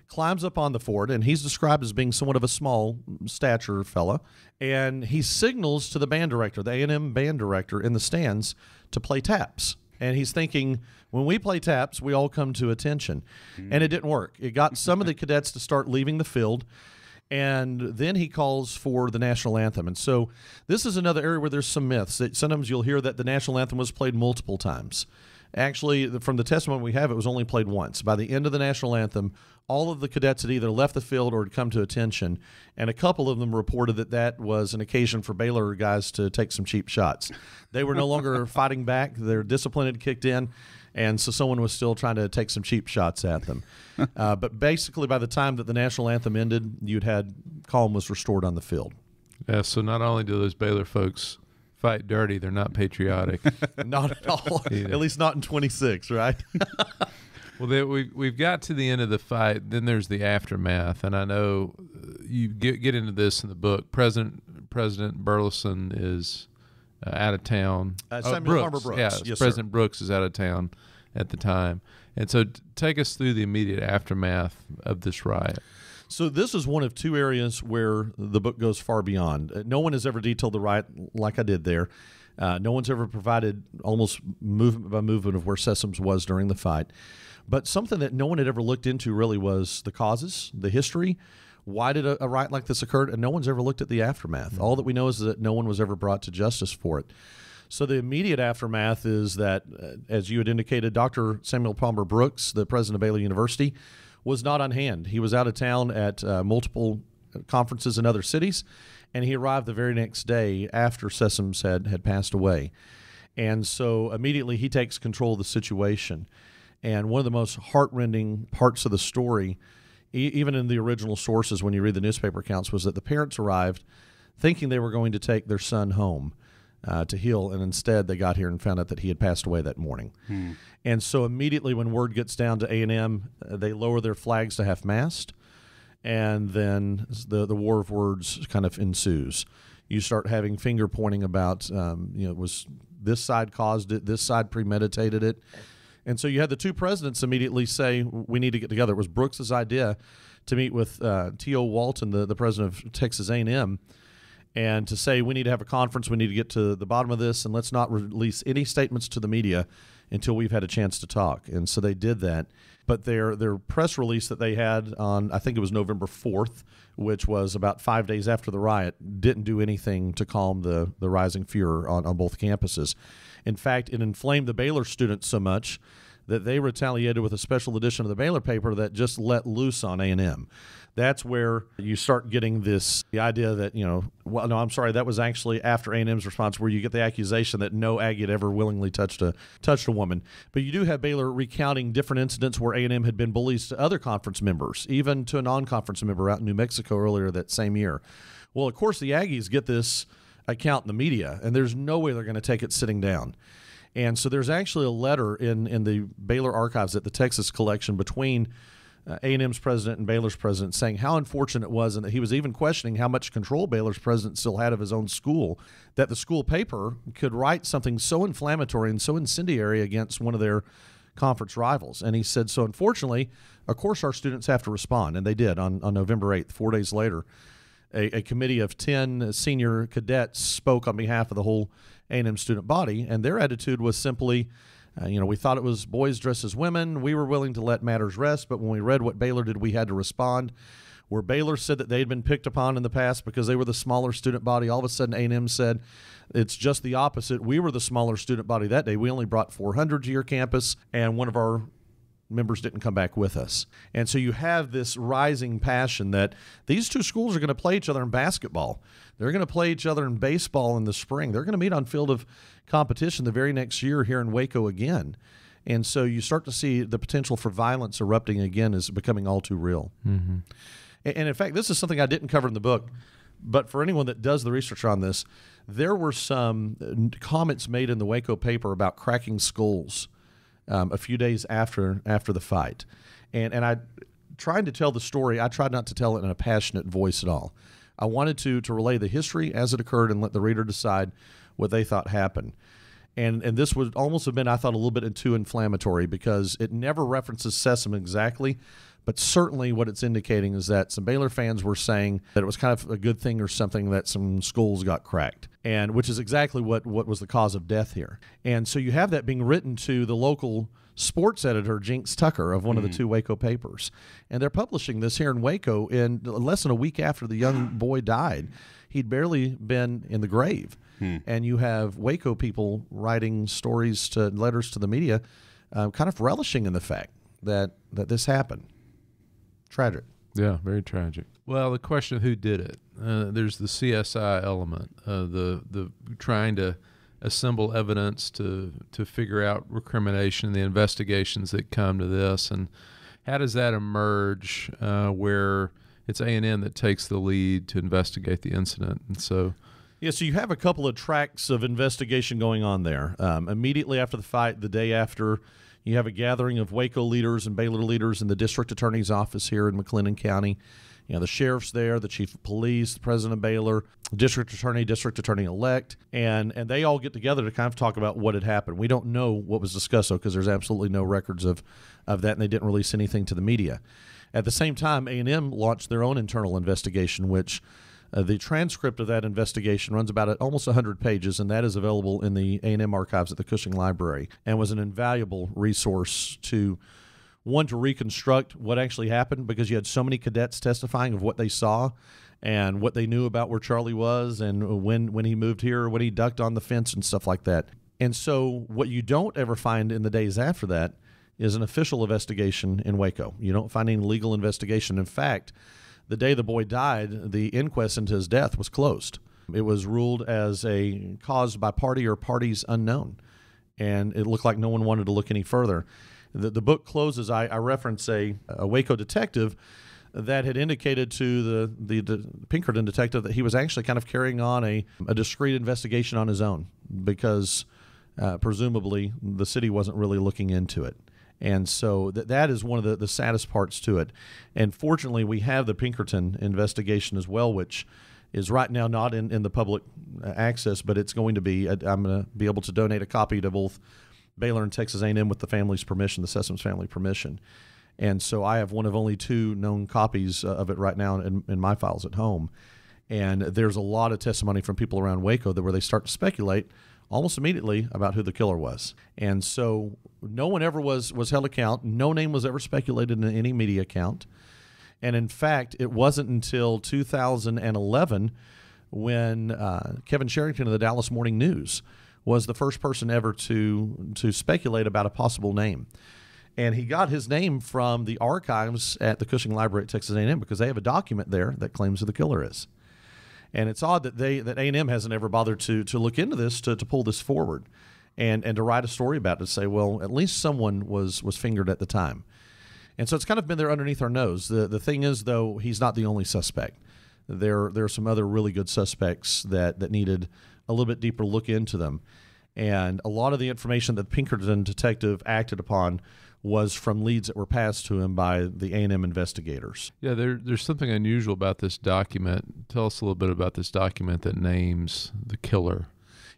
climbs up on the ford, and he's described as being somewhat of a small stature fella, and he signals to the band director, the A&M band director in the stands, to play taps. And he's thinking, when we play taps, we all come to attention. And it didn't work. It got some of the cadets to start leaving the field, and then he calls for the national anthem. And so this is another area where there's some myths. Sometimes you'll hear that the national anthem was played multiple times. Actually, from the testimony we have, it was only played once. By the end of the national anthem, all of the cadets had either left the field or had come to attention, and a couple of them reported that was an occasion for Baylor guys to take some cheap shots. They were no longer fighting back. Their discipline had kicked in, and so someone was still trying to take some cheap shots at them. But basically, by the time that the national anthem ended, you'd had calm was restored on the field. Yeah, so not only do those Baylor folks fight dirty, they're not patriotic. Not at all. At least not in 26, right? Well, we've got to the end of the fight. Then there's the aftermath, and I know you get into this in the book. President Burleson is out of town. Brooks. Yeah, yes, President sir. Brooks is out of town at the time, and so take us through the immediate aftermath of this riot. So this is one of two areas where the book goes far beyond. No one has ever detailed the riot like I did there. No one's ever provided almost movement by movement of where Sessoms was during the fight. But something that no one had ever looked into really was the causes, the history. Why did a riot like this occur? And no one's ever looked at the aftermath. All that we know is that no one was ever brought to justice for it. So the immediate aftermath is that, as you had indicated, Dr. Samuel Palmer Brooks, the president of Baylor University, was not on hand. He was out of town at multiple conferences in other cities, and he arrived the very next day after Sessoms had passed away. And so immediately he takes control of the situation. And one of the most heartrending parts of the story, even in the original sources when you read the newspaper accounts, was that the parents arrived thinking they were going to take their son home to heal, and instead they got here and found out that he had passed away that morning. And so immediately when word gets down to A&M, they lower their flags to half-mast, and then the war of words kind of ensues. You start having finger-pointing about, was this side caused it, this side premeditated it. And so you had the two presidents immediately say, we need to get together. It was Brooks's idea to meet with T.O. Walton, the president of Texas A&M, and to say we need to have a conference, we need to get to the bottom of this, and let's not release any statements to the media until we've had a chance to talk. And so they did that. But their press release that they had on, I think it was November 4th, which was about 5 days after the riot, didn't do anything to calm the rising furor on both campuses. In fact, it inflamed the Baylor students so much that they retaliated with a special edition of the Baylor paper that just let loose on A&M. That's where you start getting the idea that, that was actually after A&M's response, where you get the accusation that no Aggie had ever willingly touched a woman. But you do have Baylor recounting different incidents where A&M had been bullies to other conference members, even to a non-conference member out in New Mexico earlier that same year. Well, of course, the Aggies get this account in the media, and there's no way they're going to take it sitting down. And so there's actually a letter in the Baylor archives at the Texas collection between A&M's president and Baylor's president, saying how unfortunate it was, and that he was even questioning how much control Baylor's president still had of his own school, that the school paper could write something so inflammatory and so incendiary against one of their conference rivals. And he said, so unfortunately, of course our students have to respond, and they did on November 8th, 4 days later. A committee of 10 senior cadets spoke on behalf of the whole A&M student body, and their attitude was simply, we thought it was boys dressed as women. We were willing to let matters rest, but when we read what Baylor did, we had to respond. Where Baylor said that they'd been picked upon in the past because they were the smaller student body, all of a sudden A&M said it's just the opposite. We were the smaller student body that day. We only brought 400 to your campus, and one of our members didn't come back with us. And so you have this rising passion that these two schools are going to play each other in basketball. They're going to play each other in baseball in the spring. They're going to meet on field of competition the very next year here in Waco again. And so you start to see the potential for violence erupting again is becoming all too real. Mm-hmm. And in fact, this is something I didn't cover in the book, but for anyone that does the research on this, there were some comments made in the Waco paper about cracking skulls a few days after the fight. And I tried to tell the story. I tried not to tell it in a passionate voice at all. I wanted to relay the history as it occurred and let the reader decide what they thought happened. And this would almost have been, I thought, a little bit too inflammatory because it never references Sesame exactly, but certainly what it's indicating is that some Baylor fans were saying that it was kind of a good thing or something that some skulls got cracked, and which is exactly what was the cause of death here. And so you have that being written to the local sports editor, Jinx Tucker, of one of the two Waco papers. And they're publishing this here in Waco in less than a week after the young boy died. He'd barely been in the grave. And you have Waco people writing letters to the media, kind of relishing in the fact that this happened. Tragic. Yeah, very tragic. Well, the question of who did it. There's the CSI element, the trying to assemble evidence to figure out recrimination, the investigations that come to this, and how does that emerge where it's A&M that takes the lead to investigate the incident. And so you have a couple of tracks of investigation going on there. Immediately after the fight, the day after, you have a gathering of Waco leaders and Baylor leaders in the district attorney's office here in McLennan County. The sheriff's there, the chief of police, the president of Baylor, district attorney-elect, and they all get together to kind of talk about what had happened. We don't know what was discussed, though, because there's absolutely no records of that, and they didn't release anything to the media. At the same time, A&M launched their own internal investigation, which the transcript of that investigation runs about almost 100 pages, and that is available in the A&M archives at the Cushing Library, and was an invaluable resource to reconstruct what actually happened, because you had so many cadets testifying of what they saw and what they knew about where Charlie was and when he moved here, when he ducked on the fence and stuff like that. And so what you don't ever find in the days after that is an official investigation in Waco. You don't find any legal investigation. In fact, the day the boy died, the inquest into his death was closed. It was ruled as caused by party or parties unknown, and it looked like no one wanted to look any further. The book closes, I reference a Waco detective that had indicated to the Pinkerton detective that he was actually kind of carrying on a discreet investigation on his own because presumably the city wasn't really looking into it. And so that is one of the saddest parts to it. And fortunately, we have the Pinkerton investigation as well, which is right now not in the public access, but it's going to be. I'm going to be able to donate a copy to both Baylor and Texas A&M with the family's permission, the Sessoms family permission. And so I have one of only 2 known copies of it right now in my files at home. And there's a lot of testimony from people around Waco where they start to speculate almost immediately about who the killer was. And so no one ever was held account. No name was ever speculated in any media account. And in fact, it wasn't until 2011 when Kevin Sherrington of the Dallas Morning News was the first person ever to speculate about a possible name. And he got his name from the archives at the Cushing Library at Texas A&M because they have a document there that claims who the killer is. And it's odd that A&M hasn't ever bothered to look into this, to pull this forward and to write a story about it, to say, well, at least someone was fingered at the time. And so it's kind of been there underneath our nose. The thing is, though, he's not the only suspect. There are some other really good suspects that needed a little bit deeper look into them. And a lot of the information that the Pinkerton detective acted upon was from leads that were passed to him by the A&M investigators. Yeah, there's something unusual about this document. Tell us a little bit about this document that names the killer.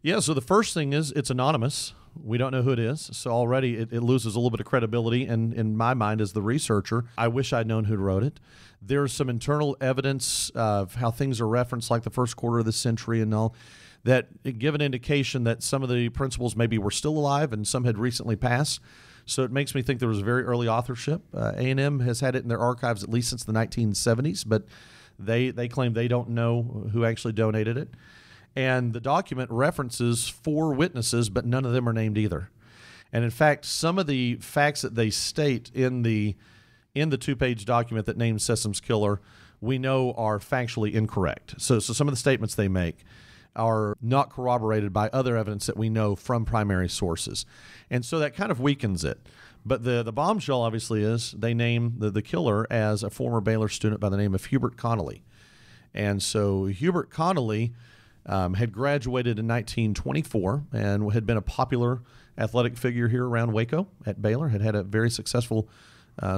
Yeah, so the first thing is it's anonymous. We don't know who it is, so already it loses a little bit of credibility. And in my mind, as the researcher, I wish I'd known who wrote it. There's some internal evidence of how things are referenced, like the first quarter of the century and all, that give an indication that some of the principals maybe were still alive and some had recently passed. So it makes me think there was very early authorship. A&M has had it in their archives at least since the 1970s, but they claim they don't know who actually donated it. And the document references 4 witnesses, but none of them are named either. And in fact, some of the facts that they state in the 2-page document that names Sessoms' killer, we know are factually incorrect. So some of the statements they make are not corroborated by other evidence that we know from primary sources. And so that kind of weakens it. But the bombshell obviously is they name the killer as a former Baylor student by the name of Hubert Connolly. And so Hubert Connolly had graduated in 1924 and had been a popular athletic figure here around Waco at Baylor, had a very successful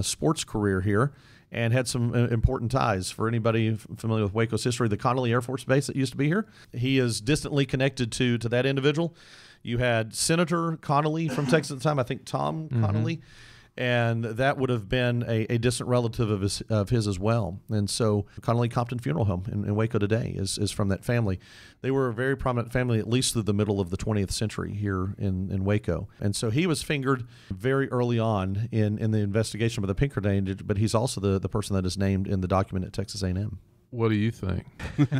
sports career here, and had some important ties. For anybody familiar with Waco's history, the Connolly Air Force Base that used to be here, he is distantly connected to that individual. You had Senator Connolly from Texas at the time, I think Tom Connolly, and that would have been a distant relative of his as well. And so Connolly Compton Funeral Home in Waco today is from that family. They were a very prominent family, at least through the middle of the 20th century here in Waco. And so he was fingered very early on in the investigation by the Pinkerton, but he's also the person that is named in the document at Texas A&M. What do you think?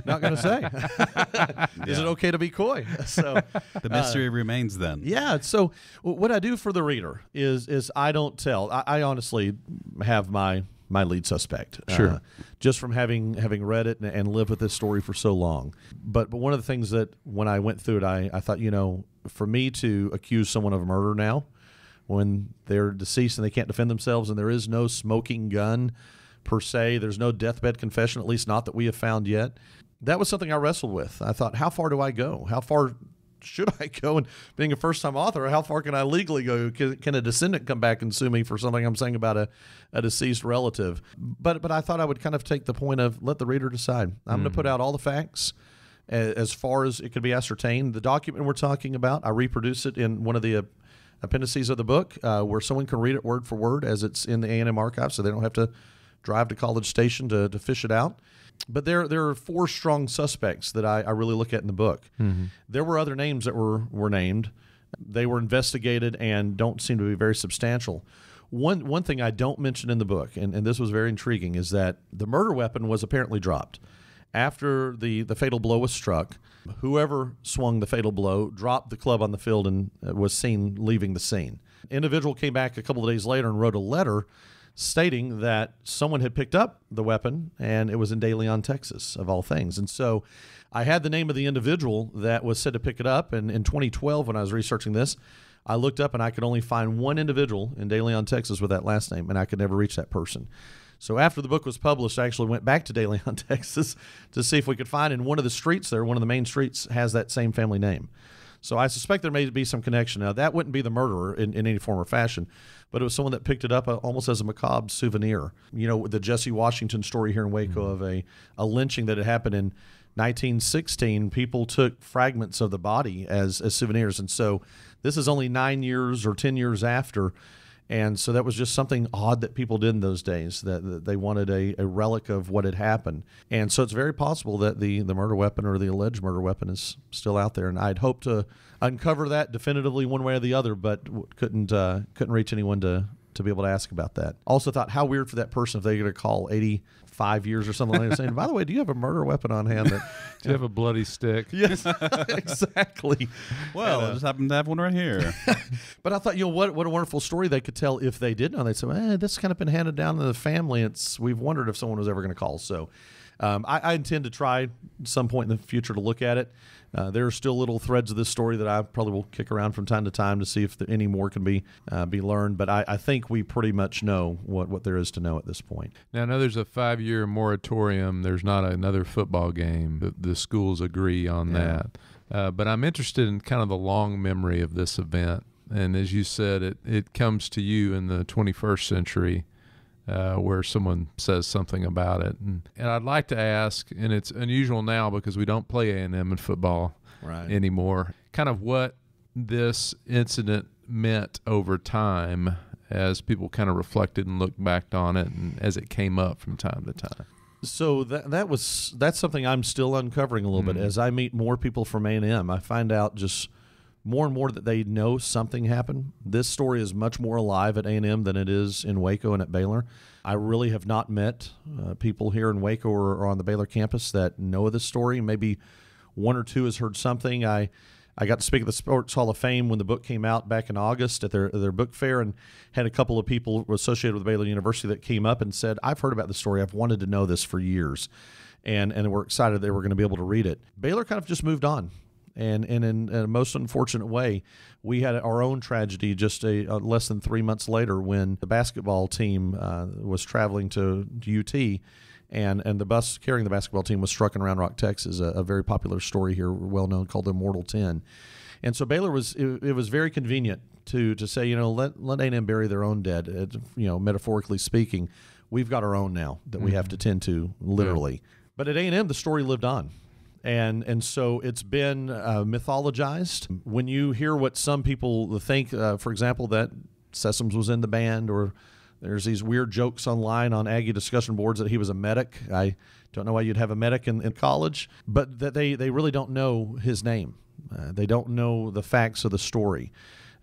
Not going to say. Is it okay to be coy? So the mystery remains then. Yeah. So what I do for the reader is I don't tell. I honestly have my lead suspect. Sure. Just from having read it and lived with this story for so long. But one of the things that when I went through it, I thought, for me to accuse someone of murder now, when they're deceased and they can't defend themselves and there is no smoking gun per se, there's no deathbed confession, at least not that we have found yet. That was something I wrestled with. I thought, how far do I go? How far should I go? And being a first-time author, how far can I legally go? Can a descendant come back and sue me for something I'm saying about a deceased relative? But I thought I would kind of take the point of let the reader decide. I'm going to put out all the facts as far as it could be ascertained. The document we're talking about, I reproduce it in one of the appendices of the book where someone can read it word for word as it's in the A&M archive, so they don't have to drive to College Station to fish it out. But there are 4 strong suspects that I really look at in the book. There were other names that were named. They were investigated and don't seem to be very substantial. One thing I don't mention in the book, and this was very intriguing, is that the murder weapon was apparently dropped. After the fatal blow was struck, whoever swung the fatal blow dropped the club on the field and was seen leaving the scene. Individual came back a couple of days later and wrote a letter stating that someone had picked up the weapon and it was in De Leon, Texas, of all things. And so I had the name of the individual that was said to pick it up. And in 2012, when I was researching this, I looked up and I could only find one individual in De Leon, Texas with that last name, and I could never reach that person. So after the book was published, I actually went back to De Leon, Texas to see if we could find in one of the streets there, one of the main streets has that same family name. So I suspect there may be some connection. Now, that wouldn't be the murderer in any form or fashion, but it was someone that picked it up almost as a macabre souvenir. The Jesse Washington story here in Waco of a lynching that had happened in 1916. People took fragments of the body as souvenirs. And so this is only 9 years or 10 years after. And so that was just something odd that people did in those days, that they wanted a relic of what had happened. And so it's very possible that the murder weapon or the alleged murder weapon is still out there. And I'd hoped to uncover that definitively one way or the other, but couldn't reach anyone to to be able to ask about that. Also thought, how weird for that person if they're going to call 85 years or something like that saying, by the way, do you have a murder weapon on hand? That, Do you have a bloody stick? yes, exactly. Well, I just happen to have one right here. But I thought, what a wonderful story they could tell if they did know. They'd say, this has kind of been handed down to the family. We've wondered if someone was ever going to call. So I intend to try at some point in the future to look at it. There are still little threads of this story that I probably will kick around from time to time to see if any more can be learned. But I think we pretty much know what there is to know at this point. Now, I know there's a 5-year moratorium. There's not another football game. The schools agree on that. But I'm interested in kind of the long memory of this event. And as you said, it comes to you in the 21st century where someone says something about it. And I'd like to ask, and it's unusual now because we don't play A&M in football anymore, kind of what this incident meant over time as people kind of reflected and looked back on it and as it came up from time to time. So that's something I'm still uncovering a little bit. As I meet more people from A&M, I find out just more and more that they know something happened. This story is much more alive at A&M than it is in Waco and at Baylor. I really have not met people here in Waco or on the Baylor campus that know of this story. Maybe one or two has heard something. I got to speak at the Sports Hall of Fame when the book came out back in August at their book fair, and had a couple of people associated with Baylor University that came up and said, I've heard about the story. I've wanted to know this for years. And we're excited that we're going to be able to read it. Baylor kind of just moved on. And in a most unfortunate way, we had our own tragedy just less than 3 months later when the basketball team was traveling to UT, and the bus carrying the basketball team was struck in Round Rock, Texas, a very popular story here, well known, called the Immortal 10. And so Baylor it was very convenient to say, let A&M bury their own dead, metaphorically speaking. We've got our own now that we have to tend to, literally. Yeah. But at A&M, the story lived on. And so it's been mythologized. When you hear what some people think, for example, that Sessoms was in the band, or there's these weird jokes online on Aggie discussion boards that he was a medic. I don't know why you'd have a medic in college, but that they really don't know his name. They don't know the facts of the story.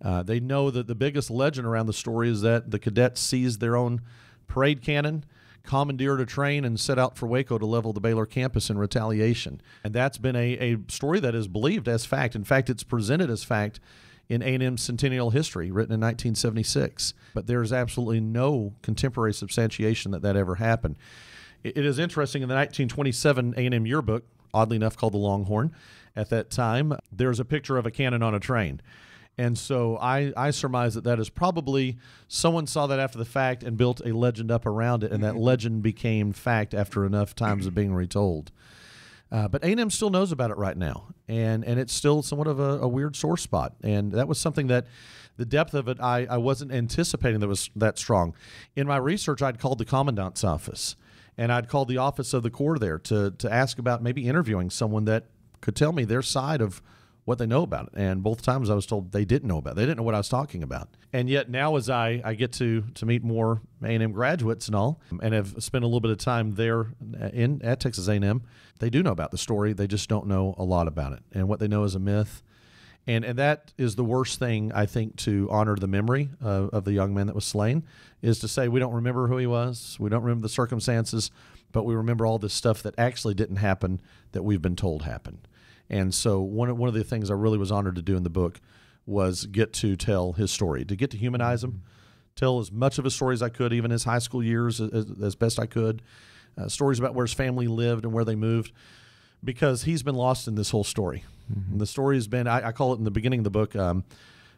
They know that the biggest legend around the story is that the cadets seized their own parade cannon, commandeered a train, and set out for Waco to level the Baylor campus in retaliation. And that's been a story that is believed as fact. In fact, it's presented as fact in A&M's centennial history, written in 1976. But there is absolutely no contemporary substantiation that ever happened. It is interesting, in the 1927 A&M yearbook, oddly enough called the Longhorn, at that time, there's a picture of a cannon on a train. And so I surmise that is probably someone saw that after the fact and built a legend up around it, and that legend became fact after enough times of being retold. But A&M still knows about it right now, and it's still somewhat of a weird sore spot. And that was something that the depth of it, I wasn't anticipating that was that strong. In my research, I'd called the commandant's office, and I'd called the office of the Corps there to ask about maybe interviewing someone that could tell me their side of what they know about it. And both times I was told they didn't know about it. They didn't know what I was talking about. And yet now, as I get to meet more A&M graduates and all, and have spent a little bit of time there at Texas A&M, they do know about the story. They just don't know a lot about it. And what they know is a myth. And that is the worst thing, I think, to honor the memory of the young man that was slain, is to say we don't remember who he was, we don't remember the circumstances, but we remember all this stuff that actually didn't happen that we've been told happened. And so one of the things I really was honored to do in the book was get to tell his story, to get to humanize him, tell as much of his story as I could, even his high school years as best I could, stories about where his family lived and where they moved, because he's been lost in this whole story. And the story has been, I call it in the beginning of the book,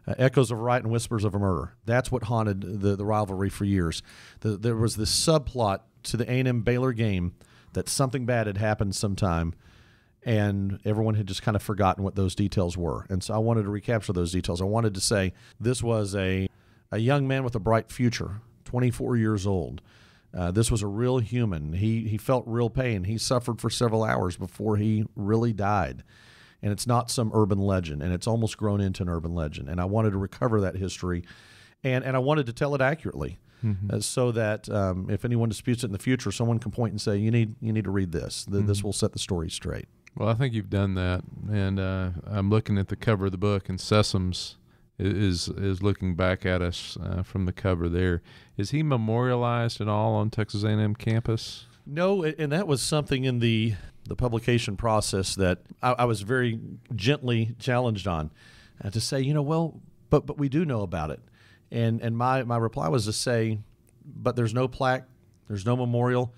echoes of a riot and whispers of a murder. That's what haunted the rivalry for years. There was this subplot to the A&M Baylor game that something bad had happened sometime, and everyone had just kind of forgotten what those details were. And so I wanted to recapture those details. I wanted to say this was a young man with a bright future, 24 years old. This was a real human. He felt real pain. He suffered for several hours before he really died. And it's not some urban legend, and it's almost grown into an urban legend. And I wanted to recover that history, and I wanted to tell it accurately, so that if anyone disputes it in the future, someone can point and say, you need to read this. This will set the story straight. Well, I think you've done that, and I'm looking at the cover of the book, and Sessoms is looking back at us from the cover there. Is he memorialized at all on Texas A&M campus? No, and that was something in the publication process that I was very gently challenged on, to say, well, but we do know about it. And my reply was to say, but there's no plaque, there's no memorial.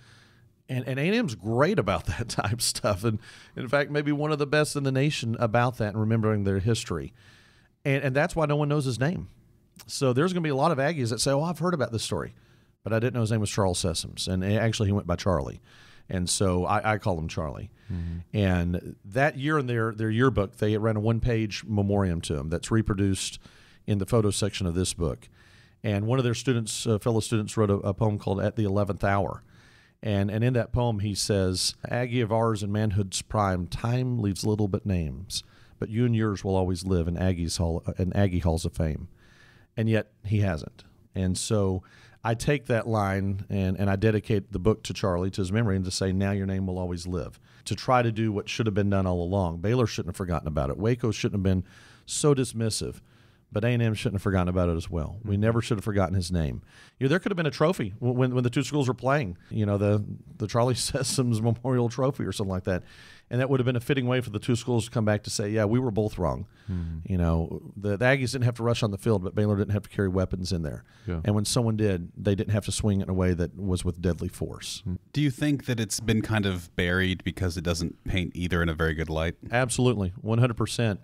And A&M's great about that type of stuff. And in fact, maybe one of the best in the nation about that and remembering their history. And that's why no one knows his name. So there's going to be a lot of Aggies that say, oh, I've heard about this story, but I didn't know his name was Charles Sessoms. And actually, he went by Charlie. And so I call him Charlie. Mm-hmm. And that year in their yearbook, they ran a one-page memoriam to him that's reproduced in the photo section of this book. And one of their students, fellow students, wrote a poem called At the 11th Hour. And in that poem, he says, Aggie of ours in manhood's prime, time leaves little but names, but you and yours will always live in Aggie halls of fame. And yet he hasn't. And so I take that line and I dedicate the book to Charlie, to his memory, and to say, now your name will always live. To try to do what should have been done all along. Baylor shouldn't have forgotten about it. Waco shouldn't have been so dismissive. But A&M shouldn't have forgotten about it as well. We never should have forgotten his name. There could have been a trophy when the two schools were playing, the Charlie Sessoms Memorial Trophy or something like that. And that would have been a fitting way for the two schools to come back to say, yeah, we were both wrong. Mm-hmm. The Aggies didn't have to rush on the field, but Baylor didn't have to carry weapons in there. Yeah. And when someone did, they didn't have to swing it in a way that was with deadly force. Do you think that it's been kind of buried because it doesn't paint either in a very good light? Absolutely, 100%.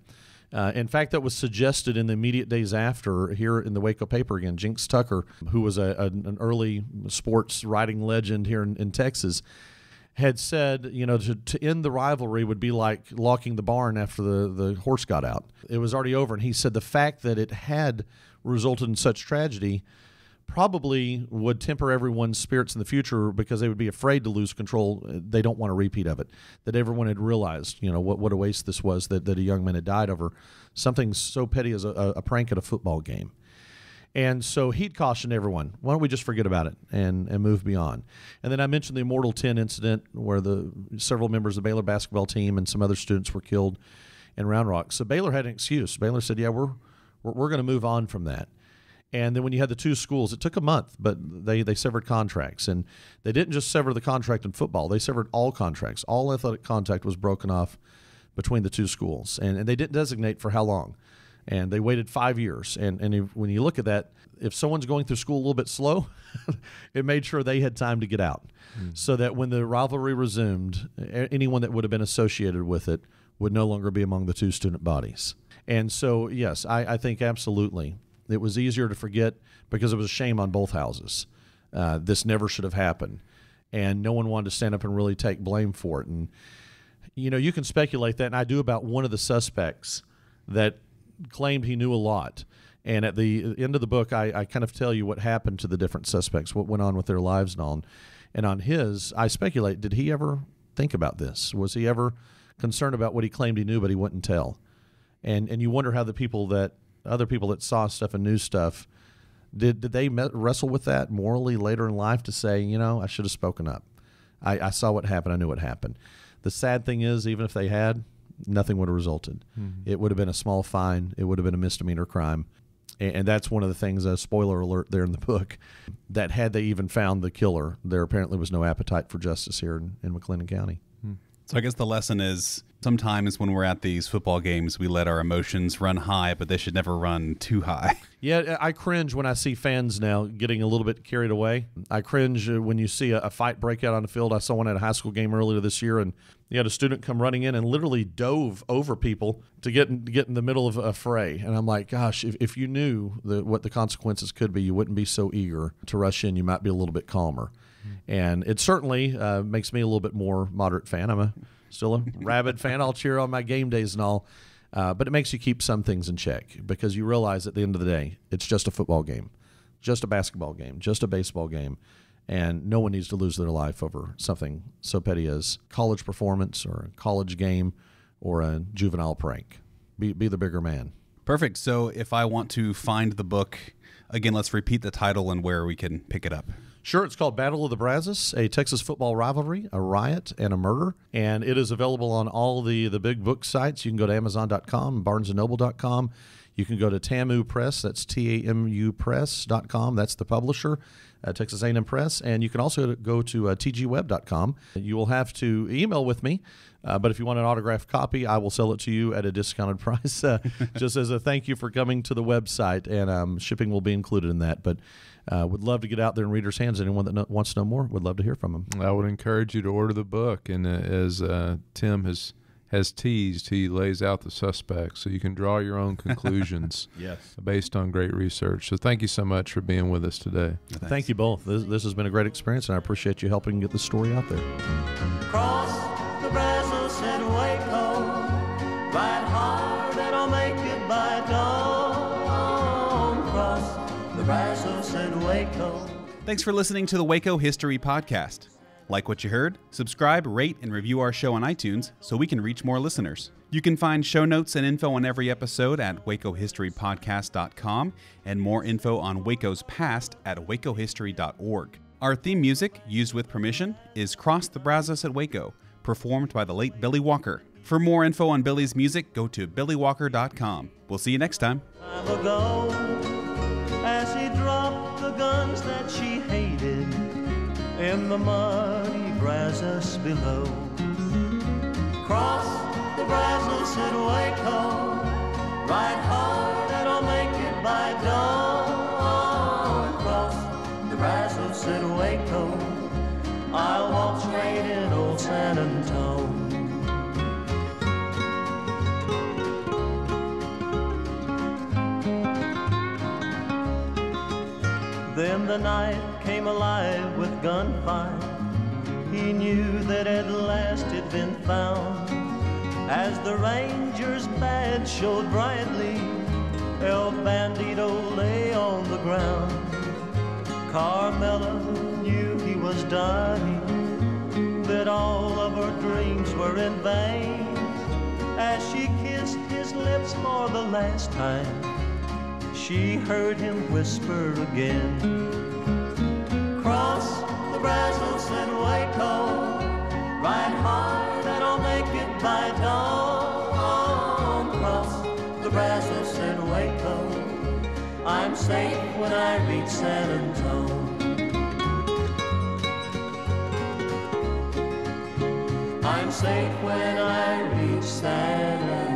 In fact, that was suggested in the immediate days after here in the Waco paper again. Jinx Tucker, who was an early sports writing legend here in Texas, had said, to end the rivalry would be like locking the barn after the horse got out. It was already over. And he said the fact that it had resulted in such tragedy probably would temper everyone's spirits in the future because they would be afraid to lose control. They don't want a repeat of it. That everyone had realized, what a waste this was, that a young man had died over something so petty as a prank at a football game. And so he'd cautioned everyone, why don't we just forget about it and move beyond? And then I mentioned the Immortal 10 incident where several members of the Baylor basketball team and some other students were killed in Round Rock. So Baylor had an excuse. Baylor said, yeah, we're going to move on from that. And then when you had the two schools, it took a month, but they severed contracts. And they didn't just sever the contract in football. They severed all contracts. All athletic contact was broken off between the two schools. And they didn't designate for how long. And they waited 5 years. And when you look at that, if someone's going through school a little bit slow, it made sure they had time to get out. So that when the rivalry resumed, anyone that would have been associated with it would no longer be among the two student bodies. And so, yes, I think absolutely. It was easier to forget because it was a shame on both houses. This never should have happened. And no one wanted to stand up and really take blame for it. And, you can speculate that, and I do, about one of the suspects that claimed he knew a lot. And at the end of the book, I kind of tell you what happened to the different suspects, what went on with their lives and all. And on his, I speculate, did he ever think about this? Was he ever concerned about what he claimed he knew but he wouldn't tell? And you wonder how other people that saw stuff and knew stuff, did they wrestle with that morally later in life to say, I should have spoken up. I saw what happened. I knew what happened. The sad thing is, even if they had, nothing would have resulted. Mm-hmm. It would have been a small fine. It would have been a misdemeanor crime. And that's one of the things, spoiler alert there in the book, that had they even found the killer, there apparently was no appetite for justice here in McLennan County. So I guess the lesson is sometimes when we're at these football games, we let our emotions run high, but they should never run too high. Yeah, I cringe when I see fans now getting a little bit carried away. I cringe when you see a fight break out on the field. I saw one at a high school game earlier this year, and you had a student come running in and literally dove over people to get in the middle of a fray. And I'm like, gosh, if you knew what the consequences could be, you wouldn't be so eager to rush in. You might be a little bit calmer. And it certainly makes me a little bit more moderate fan. I'm still a rabid fan. I'll cheer on my game days and all. But it makes you keep some things in check because you realize at the end of the day, it's just a football game, just a basketball game, just a baseball game. And no one needs to lose their life over something so petty as college performance or a college game or a juvenile prank. Be the bigger man. Perfect. So if I want to find the book, again, let's repeat the title and where we can pick it up. Sure, it's called Battle of the Brazos, a Texas football rivalry, a riot, and a murder. And it is available on all the big book sites. You can go to Amazon.com, BarnesandNoble.com. You can go to TAMU Press, that's TAMUpress.com, that's the publisher, Texas A&M Press, and you can also go to tgweb.com. You will have to email with me, but if you want an autographed copy, I will sell it to you at a discounted price, just as a thank you for coming to the website, and shipping will be included in that. But would love to get out there in readers' hands. Anyone that wants to know more, would love to hear from them. I would encourage you to order the book, and as Tim has teased, he lays out the suspects, so you can draw your own conclusions Yes. based on great research. So thank you so much for being with us today. Thank you both. This has been a great experience, and I appreciate you helping get the story out there. Cross the Brazos and Waco, ride hard and I'll make it by dawn. Cross the Brazos and Waco. Thanks for listening to the Waco History Podcast. Like what you heard? Subscribe, rate, and review our show on iTunes so we can reach more listeners. You can find show notes and info on every episode at wacohistorypodcast.com and more info on Waco's past at wacohistory.org. Our theme music, used with permission, is Cross the Brazos at Waco, performed by the late Billy Walker. For more info on Billy's music, go to billywalker.com. We'll see you next time. Time ago, as he dropped the guns that she hated in the muddy Brazos below. Cross the Brazos and Waco, ride hard and I'll make it by dawn. Cross the Brazos and Waco, I'll walk straight in old San Antone. Then the night came alive with gunfire. He knew that at last it'd been found. As the ranger's badge showed brightly, El Bandito lay on the ground. Carmela knew he was dying, that all of her dreams were in vain. As she kissed his lips for the last time, she heard him whisper again. Cross the Brazos and Waco, ride hard and I'll make it by dawn. Cross the Brazos and Waco, I'm safe when I reach San Antone. I'm safe when I reach San Antone.